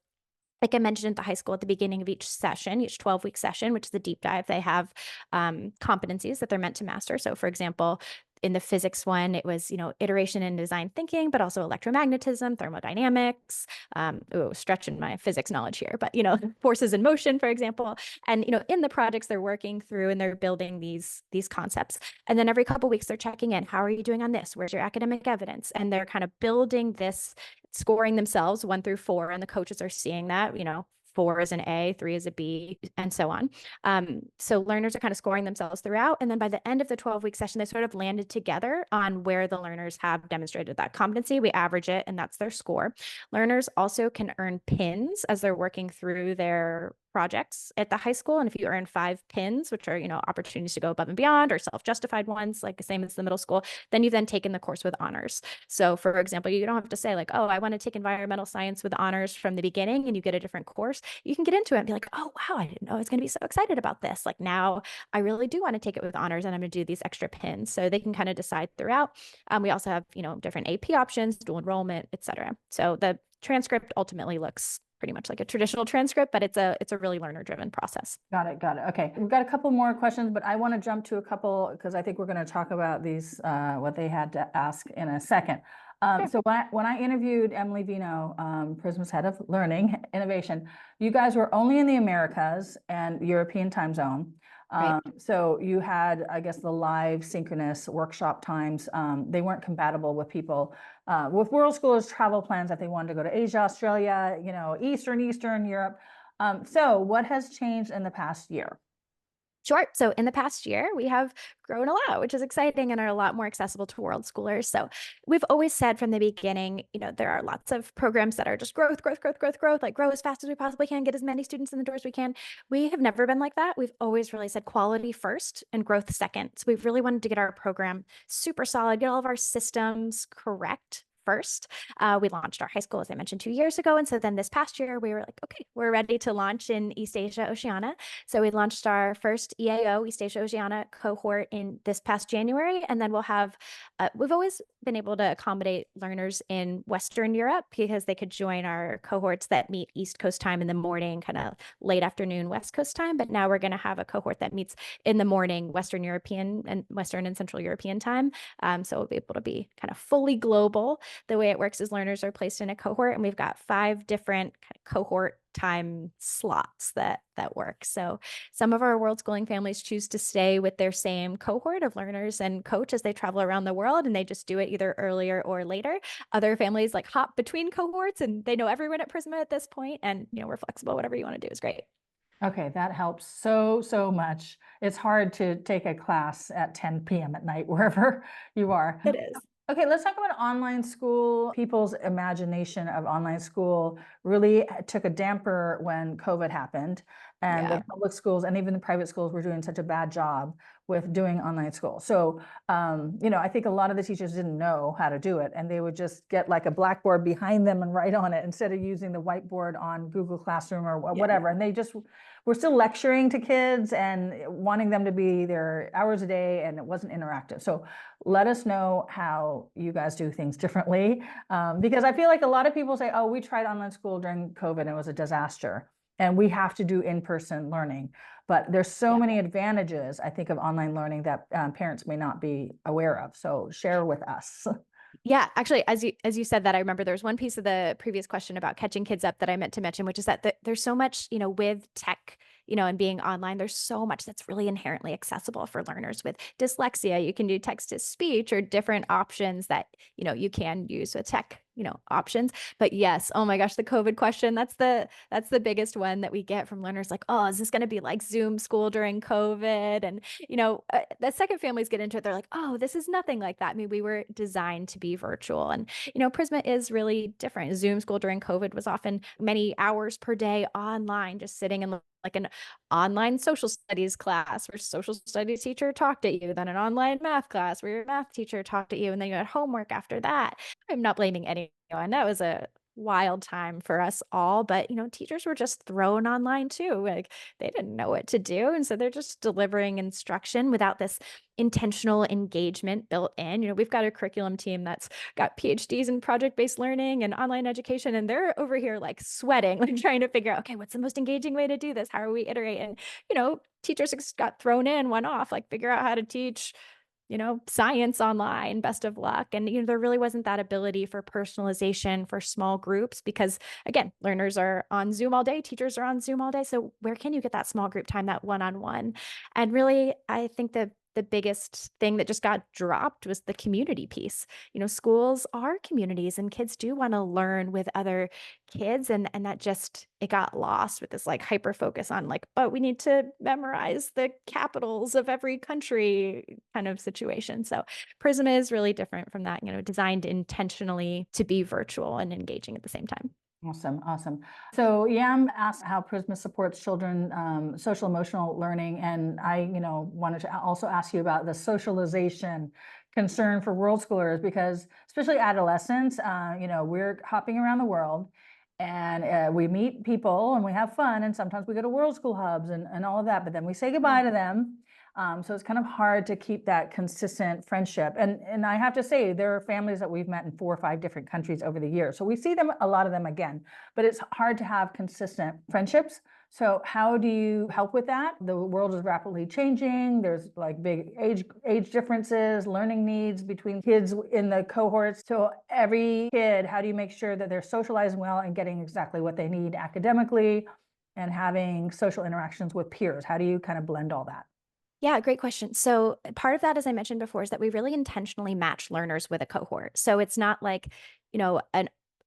like I mentioned at the high school at the beginning of each session, each 12-week session, which is the deep dive, they have competencies that they're meant to master. So for example, in the physics one, it was, iteration and design thinking, but also electromagnetism, thermodynamics, stretching my physics knowledge here, but, forces in motion, for example. And, in the projects they're working through and they're building these concepts. And then every couple of weeks they're checking in. How are you doing on this? Where's your academic evidence? And they're kind of building this, scoring themselves 1 through 4. And the coaches are seeing that, 4 is an A, 3 is a B, and so on. So learners are kind of scoring themselves throughout. And then by the end of the 12-week session, they sort of landed together on where the learners have demonstrated that competency. We average it, and that's their score. Learners also can earn pins as they're working through their projects at the high school. And if you earn 5 pins, which are, opportunities to go above and beyond or self-justified ones, like the same as the middle school, then you've then taken the course with honors. So for example, you don't have to say like, oh, I want to take environmental science with honors from the beginning and you get a different course. You can get into it and be like, oh, wow, I didn't know I was going to be so excited about this. Like now I really do want to take it with honors and I'm going to do these extra pins. So they can kind of decide throughout. We also have, different AP options, dual enrollment, et cetera. So the transcript ultimately looks pretty much like a traditional transcript, but it's a really learner driven process. Got it. Okay. We've got a couple more questions, but I want to jump to a couple because I think we're going to talk about these, what they had to ask in a second. Sure. So when I interviewed Emily Vino, Prisma's head of learning innovation, you guys were only in the Americas and European time zone. Right. So you had, I guess, the live synchronous workshop times. They weren't compatible with people with Worldschooler's travel plans if they wanted to go to Asia, Australia, Eastern Europe. So what has changed in the past year? Sure. So in the past year, we have grown a lot, which is exciting and are a lot more accessible to world schoolers. So we've always said from the beginning, there are lots of programs that are just growth, like grow as fast as we possibly can, get as many students in the doors we can. We have never been like that. We've always really said quality first and growth second. So we've really wanted to get our program super solid, get all of our systems correct first. We launched our high school, as I mentioned, 2 years ago. And so then this past year, we were like, okay, we're ready to launch in East Asia, Oceania. So we launched our first EAO, East Asia, Oceania cohort in this past January. And then we'll have, we've always been able to accommodate learners in Western Europe because they could join our cohorts that meet East Coast time in the morning, kind of late afternoon, West Coast time. But now we're going to have a cohort that meets in the morning, Western and Central European time. So we'll be able to be kind of fully global. The way it works is learners are placed in a cohort and we've got 5 different cohort time slots that work. So some of our world schooling families choose to stay with their same cohort of learners and coach as they travel around the world, and they just do it either earlier or later. Other families like hop between cohorts and they know everyone at Prisma at this point, and we're flexible. Whatever you want to do is great. Okay, that helps so much. It's hard to take a class at 10 p.m. at night, wherever you are. It is. Okay, let's talk about online school. People's imagination of online school really took a damper when COVID happened, and the public schools and even the private schools were doing such a bad job with doing online school. So, I think a lot of the teachers didn't know how to do it, and they would just get like a blackboard behind them and write on it instead of using the whiteboard on Google Classroom or whatever. And they just were still lecturing to kids and wanting them to be there hours a day, and it wasn't interactive. So let us know how you guys do things differently. Because I feel like a lot of people say, oh, we tried online school during COVID and it was a disaster. And we have to do in-person learning. But there's so many advantages, I think, of online learning that parents may not be aware of. So share with us. Yeah, actually, as you said that, I remember there was one piece of the previous question about catching kids up that I meant to mention, which is that there's so much, with tech, and being online, there's so much that's really inherently accessible for learners with dyslexia. You can do text to speech or different options that, you can use with tech, options. But yes, oh my gosh, the COVID question, that's the biggest one that we get from learners like, oh, is this going to be like Zoom school during COVID? And, the second families get into it, they're like, oh, this is nothing like that. I mean, we were designed to be virtual. And, Prisma is really different. Zoom school during COVID was often many hours per day online, just sitting in like an online social studies class where social studies teacher talked at you, then an online math class where your math teacher talked at you, and then you had homework after that. I'm not blaming anyone. That was a wild time for us all, but teachers were just thrown online too. Like they didn't know what to do. And so they're just delivering instruction without this intentional engagement built in. We've got a curriculum team that's got PhDs in project-based learning and online education, and they're over here like sweating, like trying to figure out, okay, what's the most engaging way to do this? How are we iterate? And, teachers just got thrown in one off, like figure out how to teach science online, best of luck. And, there really wasn't that ability for personalization for small groups because, again, learners are on Zoom all day, teachers are on Zoom all day. So where can you get that small group time, that one-on-one? And really, I think the biggest thing that just got dropped was the community piece. Schools are communities and kids do want to learn with other kids. And that just, it got lost with this like hyper focus on like, but we need to memorize the capitals of every country kind of situation. So Prisma is really different from that, designed intentionally to be virtual and engaging at the same time. Awesome, awesome. So Yam asked how Prisma supports children social emotional learning, and I, wanted to also ask you about the socialization concern for world schoolers because, especially adolescents, we're hopping around the world, and we meet people and we have fun, and sometimes we go to world school hubs and all of that, but then we say goodbye to them. So it's kind of hard to keep that consistent friendship. And I have to say, there are families that we've met in 4 or 5 different countries over the years. So we see them, a lot of them again, but it's hard to have consistent friendships. So how do you help with that? The world is rapidly changing. There's like big age differences, learning needs between kids in the cohorts. So every kid, how do you make sure that they're socializing well and getting exactly what they need academically and having social interactions with peers? How do you kind of blend all that? Yeah, great question. So part of that, as I mentioned before, is that we really intentionally match learners with a cohort. So it's not like,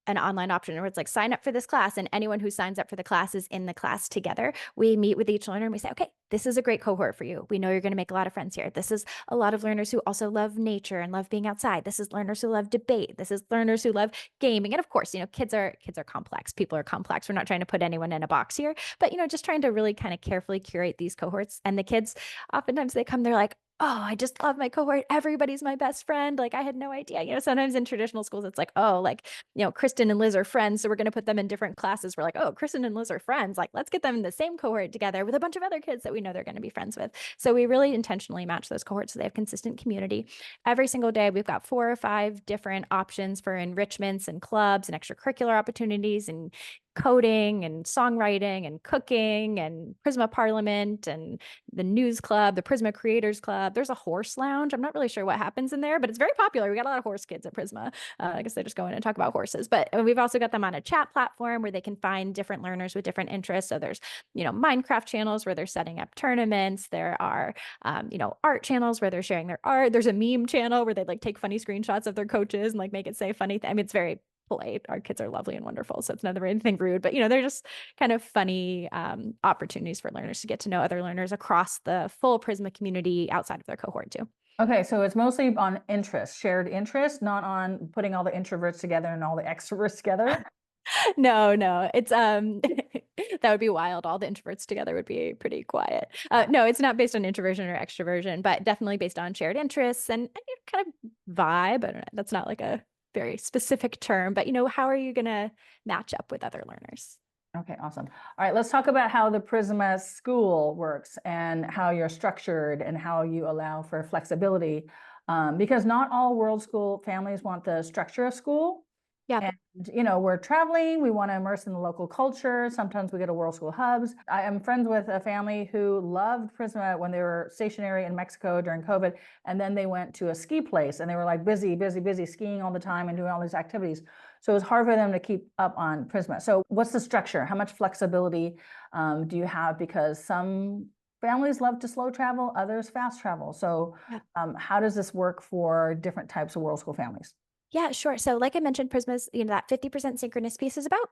an online option where it's like sign up for this class and anyone who signs up for the class is in the class together. We meet with each learner and we say, okay, this is a great cohort for you. We know you're going to make a lot of friends here. This is a lot of learners who also love nature and love being outside. This is learners who love debate. This is learners who love gaming. And of course, kids are complex. People are complex. We're not trying to put anyone in a box here, but just trying to really kind of carefully curate these cohorts. And the kids, oftentimes they come, they're like, oh, I just love my cohort. Everybody's my best friend. Like I had no idea. Sometimes in traditional schools, it's like, oh, like, Kristen and Liz are friends. So we're going to put them in different classes. We're like, oh, Kristen and Liz are friends. Like, let's get them in the same cohort together with a bunch of other kids that we know they're going to be friends with. So we really intentionally match those cohorts so they have consistent community. Every single day, we've got 4 or 5 different options for enrichments and clubs and extracurricular opportunities and coding and songwriting and cooking and Prisma Parliament and the news club, the Prisma Creators Club. There's a horse lounge. I'm not really sure what happens in there, but it's very popular. We got a lot of horse kids at Prisma. I guess they just go in and talk about horses, but we've also got them on a chat platform where they can find different learners with different interests. So there's, Minecraft channels where they're setting up tournaments. There are, art channels where they're sharing their art. There's a meme channel where they like take funny screenshots of their coaches and like make it say funny. I mean, it's very polite. Our kids are lovely and wonderful, so it's never anything rude, but they're just kind of funny opportunities for learners to get to know other learners across the full Prisma community outside of their cohort too. Okay, so it's mostly on interest, shared interest, not on putting all the introverts together and all the extroverts together. No, it's that would be wild. All the introverts together would be pretty quiet. No, it's not based on introversion or extroversion, but definitely based on shared interests and kind of vibe. I don't know. That's not like a very specific term, but how are you going to match up with other learners? Okay, awesome. All right, let's talk about how the Prisma school works and how you're structured and how you allow for flexibility. Because not all world school families want the structure of school. Yeah. And, we're traveling, we want to immerse in the local culture. Sometimes we go to world school hubs. I am friends with a family who loved Prisma when they were stationary in Mexico during COVID. And then they went to a ski place and they were like busy skiing all the time and doing all these activities. So it was hard for them to keep up on Prisma. So what's the structure? How much flexibility do you have? Because some families love to slow travel, others fast travel. So how does this work for different types of world school families? Yeah, sure. So like I mentioned, Prisma's, that 50% synchronous piece is about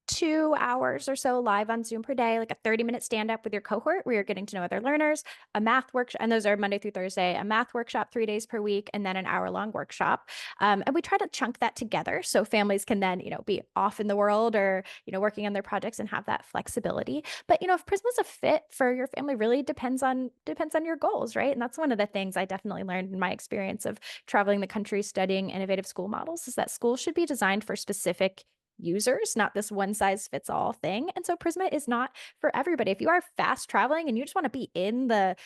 2 hours or so live on Zoom per day, like a 30-minute stand up with your cohort where you're getting to know other learners, a math workshop, and those are Monday through Thursday, a math workshop 3 days per week, and then an hour-long workshop. And we try to chunk that together so families can then, be off in the world or, working on their projects and have that flexibility. But, if Prisma's a fit for your family really depends on your goals, right? And that's one of the things I definitely learned in my experience of traveling the country studying innovative school models is that schools should be designed for specific users, not this one size fits all thing. And so Prisma is not for everybody. If you are fast traveling and you just want to be in the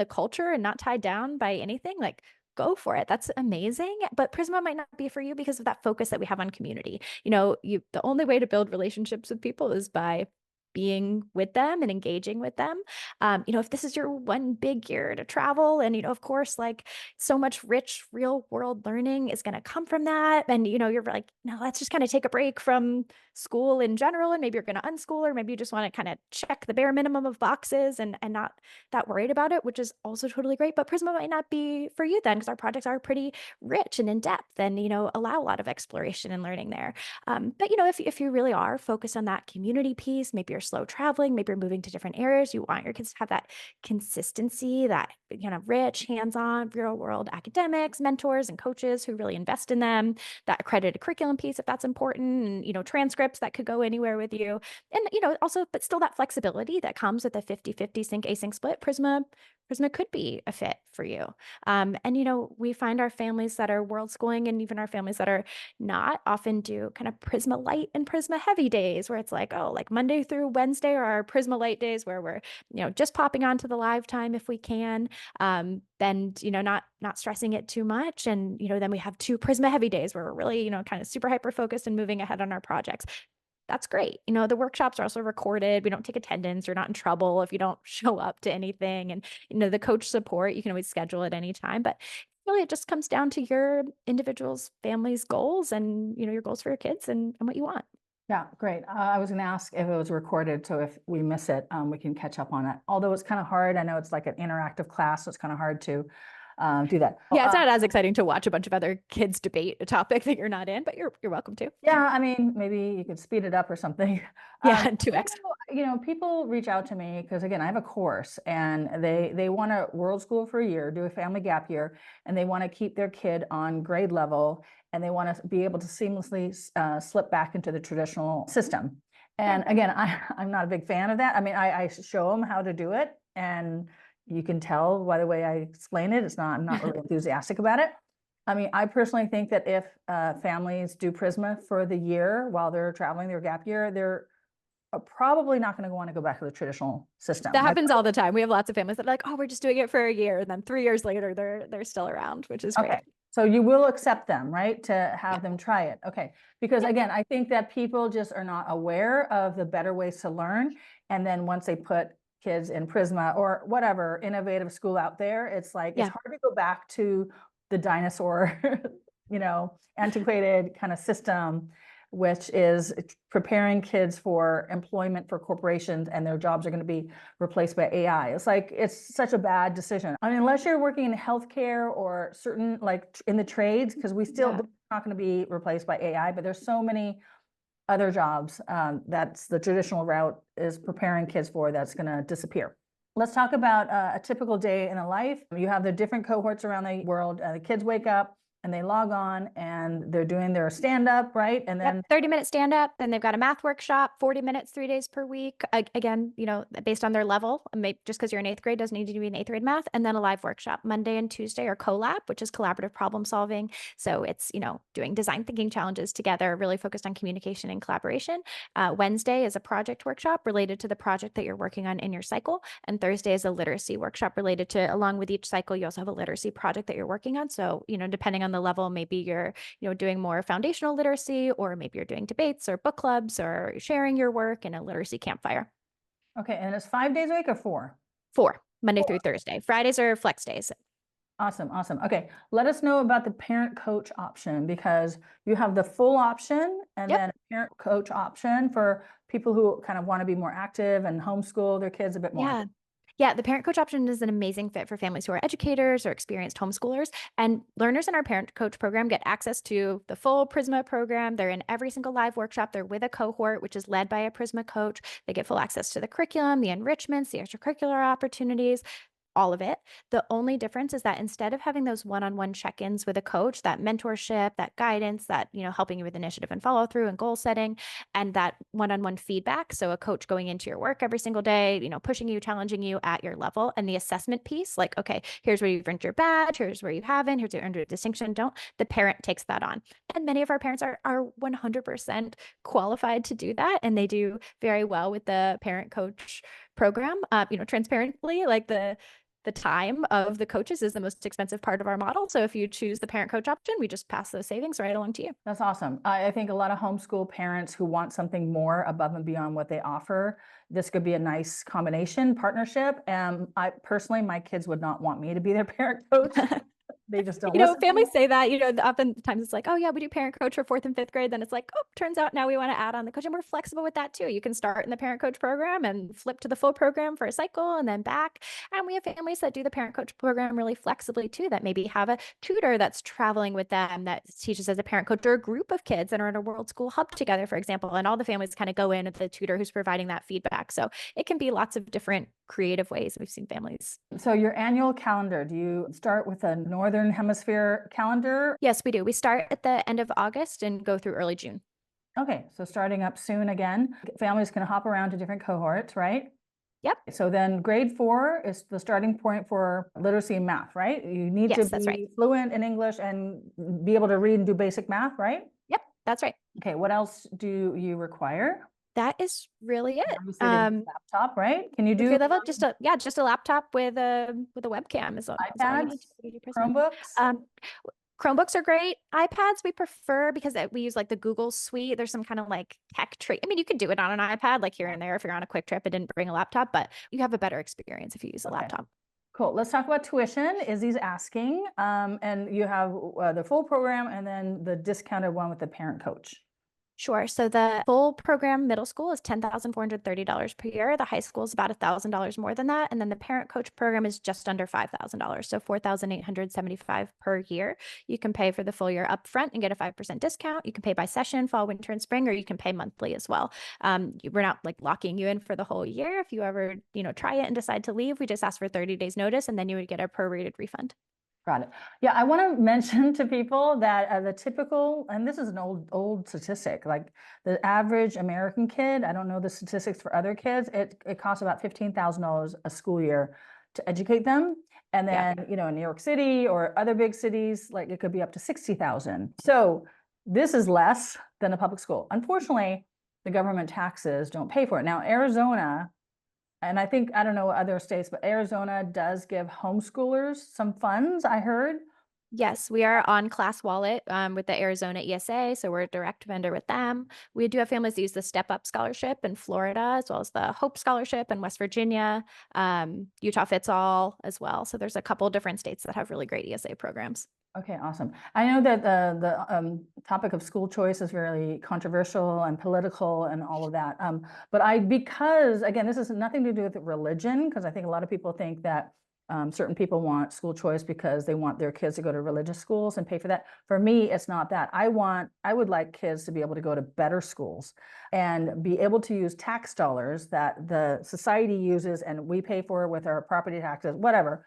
culture and not tied down by anything, like go for it. That's amazing. But Prisma might not be for you because of that focus that we have on community. The only way to build relationships with people is by being with them and engaging with them. If this is your one big year to travel, and of course, like so much rich real world learning is going to come from that. And you're like, no, let's just kind of take a break from school in general, and maybe you're going to unschool, or maybe you just want to kind of check the bare minimum of boxes and not that worried about it, which is also totally great. But Prisma might not be for you then, because our projects are pretty rich and in depth, and allow a lot of exploration and learning there. But if you really are focused on that community piece, maybe you're slow traveling, maybe you're moving to different areas, you want your kids to have that consistency, that rich, hands-on, real-world academics, mentors, and coaches who really invest in them, that accredited curriculum piece, if that's important, and transcripts that could go anywhere with you. And also, but still that flexibility that comes with a 50-50 sync async split. Prisma could be a fit for you. And we find our families that are world schooling, and even our families that are not, often do kind of Prisma light and Prisma heavy days, where it's like, oh, like Monday through Wednesday are our Prisma light days, where we're just popping onto the live time if we can. Then not stressing it too much. And then we have 2 Prisma heavy days where we're really kind of super hyper focused and moving ahead on our projects. That's great. The workshops are also recorded. We don't take attendance. You're not in trouble if you don't show up to anything. And, the coach support, you can always schedule at any time. But really, it just comes down to your individual's family's goals, and, your goals for your kids, and what you want. Yeah, great. I was going to ask if it was recorded, so if we miss it, we can catch up on it. Although it's kind of hard. I know it's like an interactive class, so it's kind of hard to do that. Yeah, it's not as exciting to watch a bunch of other kids debate a topic that you're not in, but you're welcome to. Yeah, I mean, maybe you could speed it up or something. Yeah, 2x. People reach out to me because, again, I have a course, and they want to world school for a year, do a family gap year, and they want to keep their kid on grade level, and they want to be able to seamlessly slip back into the traditional system. And again, I'm not a big fan of that. I mean, I show them how to do it, and you can tell by the way I explain it, I'm not really enthusiastic about it. I mean, I personally think that if families do Prisma for the year while they're traveling their gap year, they're probably not going to want to go back to the traditional system. That happens all the time. We have lots of families that are like, oh, we're just doing it for a year. And then 3 years later, they're still around, which is great. Okay. So you will accept them, right? To have them try it. Okay. Because again, I think that people just are not aware of the better ways to learn. And then once they put kids in Prisma or whatever innovative school out there, it's like, it's hard to go back to the dinosaur, antiquated kind of system, which is preparing kids for employment for corporations, and their jobs are going to be replaced by AI. It's like, it's such a bad decision. I mean, unless you're working in healthcare or certain, like in the trades, because we still not going to be replaced by AI, but there's so many other jobs that's the traditional route is preparing kids for, that's going to disappear. Let's talk about a typical day in a life. You have the different cohorts around the world. The kids wake up and they log on and they're doing their stand-up, right? And then 30-minute stand-up. Then they've got a math workshop, 40 minutes, 3 days per week. Again, based on their level. Just because you're in 8th grade doesn't need to be in 8th grade math. And then a live workshop. Monday and Tuesday are collab, which is collaborative problem solving. So it's, doing design thinking challenges together, really focused on communication and collaboration. Wednesday is a project workshop related to the project that you're working on in your cycle. And Thursday is a literacy workshop related to, along with each cycle, you also have a literacy project that you're working on. So, depending on the level, maybe you're, doing more foundational literacy, or maybe you're doing debates or book clubs or sharing your work in a literacy campfire. Okay. And it's 5 days a week or 4? 4, Monday through Thursday. Fridays are flex days. Awesome. Awesome. Okay. Let us know about the parent coach option, because you have the full option and then a parent coach option for people who kind of want to be more active and homeschool their kids a bit more. Yeah, the parent coach option is an amazing fit for families who are educators or experienced homeschoolers. And learners in our parent coach program get access to the full Prisma program. They're in every single live workshop. They're with a cohort, which is led by a Prisma coach. They get full access to the curriculum, the enrichments, the extracurricular opportunities. all of it. The only difference is that instead of having those one-on-one check-ins with a coach, that mentorship, that guidance, that, helping you with initiative and follow through and goal setting, and that one-on-one feedback. So a coach going into your work every single day, pushing you, challenging you at your level, and the assessment piece, like, okay, here's where you've earned your badge, here's where you haven't, here's where you earned your distinction, don't. The parent takes that on. And many of our parents are 100% qualified to do that. And they do very well with the parent coach program. Transparently, like the time of the coaches is the most expensive part of our model. So if you choose the parent coach option, we just pass those savings right along to you. That's awesome. I think a lot of homeschool parents who want something more above and beyond what they offer, this could be a nice combination partnership. And I personally, my kids would not want me to be their parent coach. They just don't listen. Families say that, oftentimes it's like, oh yeah, we do parent coach for 4th and 5th grade. Then it's like, oh, turns out now we want to add on the coach, and we're flexible with that too. You can start in the parent coach program and flip to the full program for a cycle and then back. And we have families that do the parent coach program really flexibly too, that maybe have a tutor that's traveling with them that teaches as a parent coach, or a group of kids that are in a world school hub together, for example, and all the families kind of go in with the tutor who's providing that feedback. So it can be lots of different creative ways. We've seen families. So your annual calendar, do you start with a Northern Hemisphere calendar? Yes, we do. We start at the end of August and go through early June. Okay, so starting up soon again. Families can hop around to different cohorts, right? Yep. So then grade 4 is the starting point for literacy and math, right? You need to be fluent in English and be able to read and do basic math, right? Yep, that's right. Okay, what else do you require? That is really it. Laptop, right? Can you do grade level? Just a laptop with a webcam is all you need to do Prisma. Chromebooks? Chromebooks are great. iPads we prefer because we use like the Google Suite. There's some kind of like tech tree. I mean, you could do it on an iPad, like here and there if you're on a quick trip and didn't bring a laptop, but you have a better experience if you use a laptop. Cool. Let's talk about tuition. Izzy's asking, and you have the full program and then the discounted one with the parent coach. Sure. So the full program middle school is $10,430 per year. The high school is about $1,000 more than that. And then the parent coach program is just under $5,000. So $4,875 per year. You can pay for the full year upfront and get a 5% discount. You can pay by session, fall, winter, and spring, or you can pay monthly as well. We're not like locking you in for the whole year. If you ever, try it and decide to leave, we just ask for 30 days notice, and then you would get a prorated refund. Got it. Yeah, I want to mention to people that the typical, and this is an old statistic, like the average American kid, I don't know the statistics for other kids, it costs about $15,000 a school year to educate them. And then, in New York City or other big cities, like it could be up to 60,000. So this is less than a public school. Unfortunately, the government taxes don't pay for it. Now, Arizona, and I think, I don't know other states, but Arizona does give homeschoolers some funds, I heard. Yes, we are on Class Wallet with the Arizona ESA, so we're a direct vendor with them. We do have families that use the Step Up Scholarship in Florida, as well as the Hope Scholarship in West Virginia, Utah Fits All as well. So there's a couple different states that have really great ESA programs. Okay, awesome. I know that the topic of school choice is very controversial and political and all of that. But because again, this has nothing to do with religion, because I think a lot of people think that certain people want school choice because they want their kids to go to religious schools and pay for that. For me, it's not that. I would like kids to be able to go to better schools and be able to use tax dollars that the society uses and we pay for with our property taxes, whatever.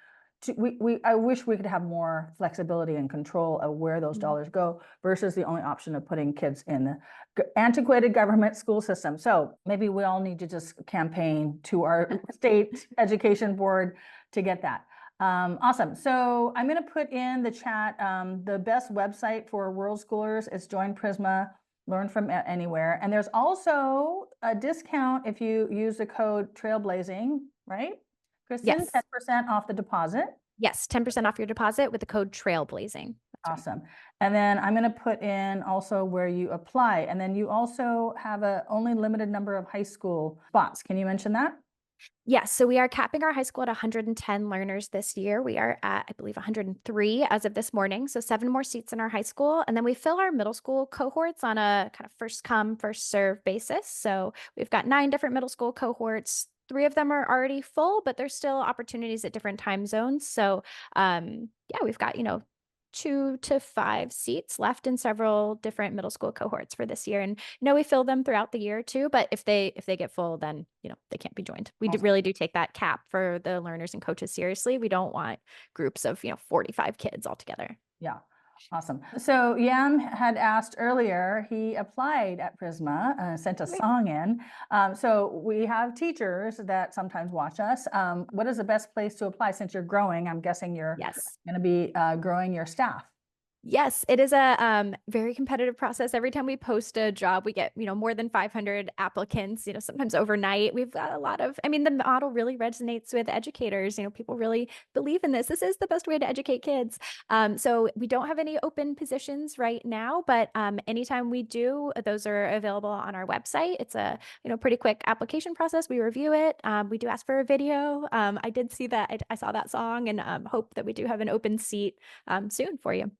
I wish we could have more flexibility and control of where those dollars go versus the only option of putting kids in the antiquated government school system. So maybe we all need to just campaign to our state education board to get that. Awesome. So I'm going to put in the chat the best website for world schoolers is Join Prisma, Learn from Anywhere. And there's also a discount if you use the code Trailblazing, right? Kristen, yes. 10% off the deposit. Yes, 10% off your deposit with the code Trailblazing. That's awesome. Right. And then I'm going to put in also where you apply. And then you also have a only limited number of high school spots. Can you mention that? Yes, so we are capping our high school at 110 learners this year. We are at, I believe, 103 as of this morning. So 7 more seats in our high school. And then we fill our middle school cohorts on a kind of first come, first serve basis. So we've got 9 different middle school cohorts. 3 of them are already full, but there's still opportunities at different time zones. So yeah, we've got, 2 to 5 seats left in several different middle school cohorts for this year. And we fill them throughout the year too, but if they get full, then they can't be joined. We Awesome. really do take that cap for the learners and coaches seriously. We don't want groups of 45 kids all together. Yeah. Awesome. So Yam had asked earlier, he applied at Prisma, sent a Great. song in. So we have teachers that sometimes watch us. What is the best place to apply since you're growing? I'm guessing you're Yes. going to be growing your staff. Yes, it is a very competitive process. Every time we post a job, we get, more than 500 applicants, sometimes overnight. We've got a lot of, the model really resonates with educators. People really believe in this. This is the best way to educate kids. So we don't have any open positions right now, but anytime we do, those are available on our website. It's a, pretty quick application process. We review it. We do ask for a video. I did see that. I saw that song and hope that we do have an open seat soon for you.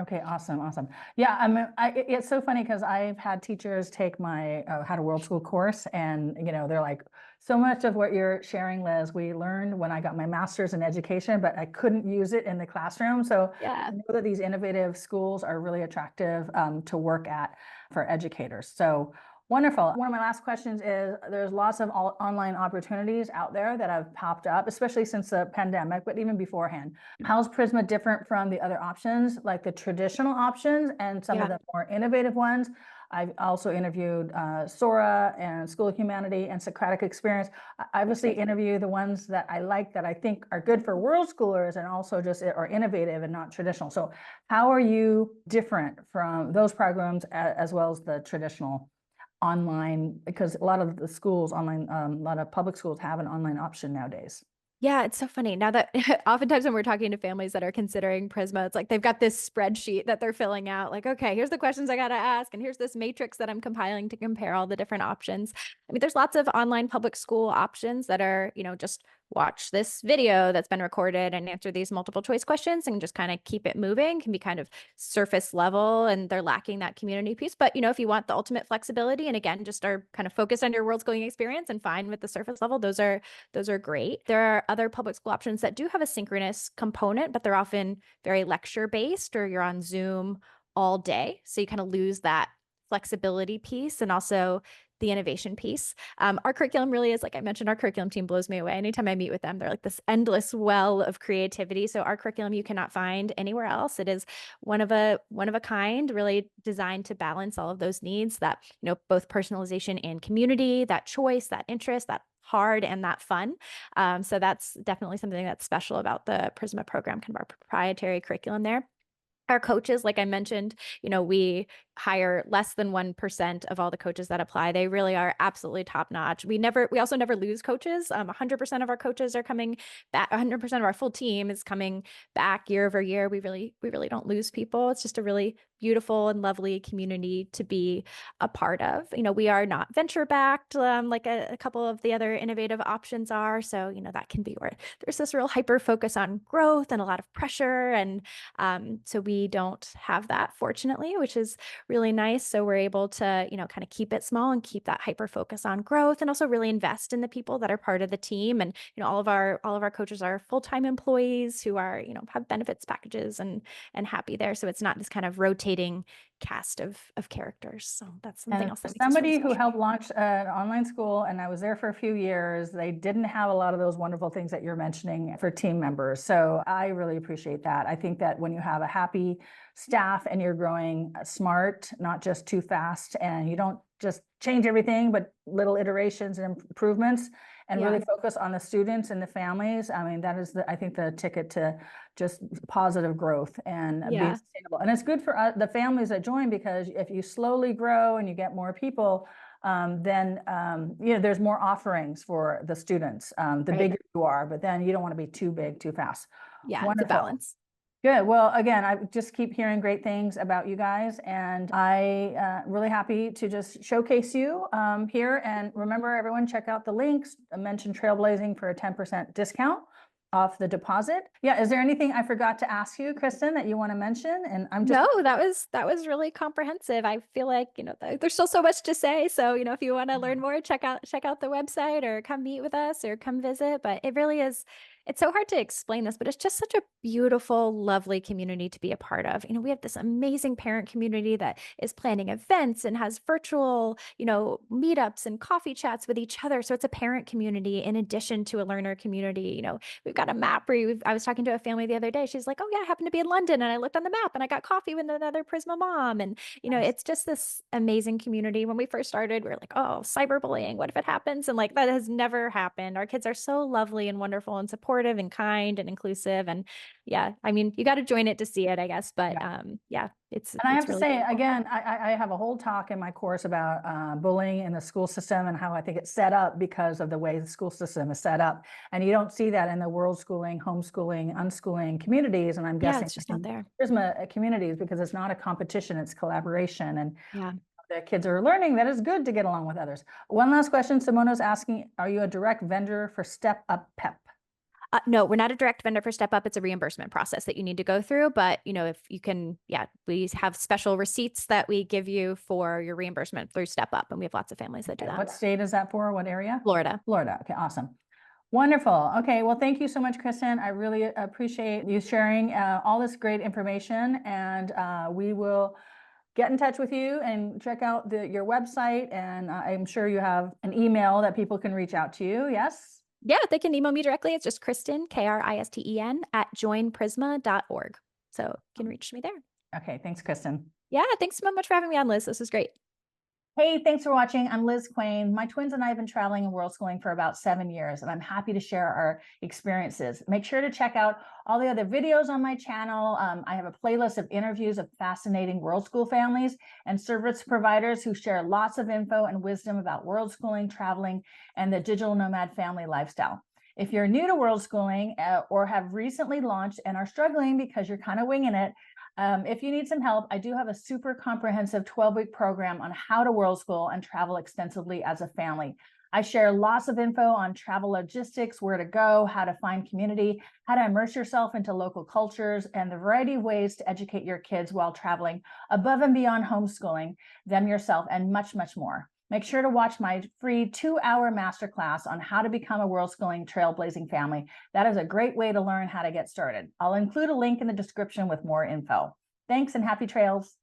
Okay, awesome, awesome. Yeah, it's so funny because I've had teachers take my How to World School course, and they're like, so much of what you're sharing, Liz, we learned when I got my master's in education, but I couldn't use it in the classroom. So Yeah. I know that these innovative schools are really attractive to work at for educators. So wonderful. One of my last questions is there's lots of online opportunities out there that have popped up, especially since the pandemic, but even beforehand. How's Prisma different from the other options, like the traditional options and some of Yeah. the more innovative ones? I've also interviewed Sora and School of Humanity and Socratic Experience. I obviously interview the ones that I like, that I think are good for world schoolers and also just are innovative and not traditional. So how are you different from those programs as well as the traditional online? Because a lot of the schools online, a lot of public schools have an online option nowadays. Yeah, it's so funny. Now that oftentimes when we're talking to families that are considering Prisma, it's like they've got this spreadsheet that they're filling out. Like, okay, here's the questions I got to ask, and here's this matrix that I'm compiling to compare all the different options. There's lots of online public school options that are, just watch this video that's been recorded and answer these multiple choice questions and just kind of keep it moving. Can be kind of surface level, and they're lacking that community piece. But, if you want the ultimate flexibility and again, just are kind of focused on your world schooling experience and fine with the surface level, those are great. There are other public school options that do have a synchronous component, but they're often very lecture based, or you're on Zoom all day. So you kind of lose that flexibility piece and also the innovation piece. Our curriculum really is, like I mentioned, our curriculum team blows me away. Anytime I meet with them, they're like this endless well of creativity. So our curriculum you cannot find anywhere else. It is one of a kind, really designed to balance all of those needs, that, both personalization and community, that choice, that interest, that hard and that fun. So that's definitely something that's special about the Prisma program, kind of our proprietary curriculum there. Our coaches, like I mentioned, we hire less than 1% of all the coaches that apply. They really are absolutely top notch. We also never lose coaches. 100% of our coaches are coming back. 100% of our full team is coming back year over year. We really don't lose people. It's just a really beautiful and lovely community to be a part of. We are not venture backed, like a couple of the other innovative options are. So, that can be where there's this real hyper focus on growth and a lot of pressure. And so we don't have that, fortunately, which is really nice. So we're able to, kind of keep it small and keep that hyper focus on growth, and also really invest in the people that are part of the team. And, all of our coaches are full-time employees who are, have benefits packages and happy there. So it's not this kind of rotating cast of characters. So that's something And else for that makes us really somebody who special. helped launch an online school, and I was there for a few years, they didn't have a lot of those wonderful things that you're mentioning for team members. So I really appreciate that. I think that when you have a happy staff and you're growing smart, not just too fast, and you don't just change everything, but little iterations and improvements, and Yeah. really focus on the students and the families. That is I think the ticket to just positive growth and being Yeah. sustainable. And it's good for the families that join, because if you slowly grow and you get more people, then there's more offerings for the students, the Right. bigger you are, but then you don't want to be too big too fast. Yeah. It's a Wonderful. balance. Good. Well, again, I just keep hearing great things about you guys, and I really happy to just showcase you here. And remember, everyone, check out the links. I mentioned Trailblazing for a 10% discount off the deposit. Yeah. Is there anything I forgot to ask you, Kristen, that you want to mention? And I'm just No, that was really comprehensive. I feel like, there's still so much to say. So, if you want to learn more, check out the website or come meet with us or come visit. But It's so hard to explain this, but it's just such a beautiful, lovely community to be a part of. We have this amazing parent community that is planning events and has virtual, meetups and coffee chats with each other. So it's a parent community in addition to a learner community. We've got a map where I was talking to a family the other day. She's like, "Oh yeah, I happen to be in London and I looked on the map and I got coffee with another Prisma mom." And Nice. it's just this amazing community. When we first started, we were like, "Oh, cyberbullying, what if it happens?" And like that has never happened. Our kids are so lovely and wonderful and supportive and kind and inclusive. And yeah, I mean, you got to join it to see it, I guess. But Yeah. yeah, it's And I have it's to really say, beautiful. again, I have a whole talk in my course about bullying in the school system and how I think it's set up because of the way the school system is set up. And you don't see that in the world schooling, homeschooling, unschooling communities. And I'm Yeah, guessing it's just not in there. Prisma communities because it's not a competition, it's collaboration. And Yeah. the kids are learning that it's good to get along with others. One last question. Simona's asking, are you a direct vendor for Step Up PEP? No, we're not a direct vendor for Step Up. It's a reimbursement process that you need to go through. But, if you can, yeah, we have special receipts that we give you for your reimbursement through Step Up. And we have lots of families that do Okay, that. what state is that for? What area? Florida. Florida. Okay, awesome. Wonderful. Okay, well, thank you so much, Kristen. I really appreciate you sharing all this great information, and we will get in touch with you and check out your website. And I'm sure you have an email that people can reach out to you. Yes? Yeah, they can email me directly. It's just Kristen, Kristen, at joinprisma.org. So you can reach me there. Okay, thanks, Kristen. Yeah, thanks so much for having me on, Liz. This was great. Hey, thanks for watching. I'm Liz Quain. My twins and I have been traveling and world schooling for about 7 years, and I'm happy to share our experiences. Make sure to check out all the other videos on my channel. I have a playlist of interviews of fascinating world school families and service providers who share lots of info and wisdom about world schooling, traveling, and the digital nomad family lifestyle. If you're new to world schooling or have recently launched and are struggling because you're kind of winging it, if you need some help, I do have a super comprehensive 12-week program on how to world school and travel extensively as a family. I share lots of info on travel logistics, where to go, how to find community, how to immerse yourself into local cultures, and the variety of ways to educate your kids while traveling above and beyond homeschooling them yourself, and much, much more. Make sure to watch my free 2-hour masterclass on how to become a world schooling trailblazing family. That is a great way to learn how to get started. I'll include a link in the description with more info. Thanks and happy trails.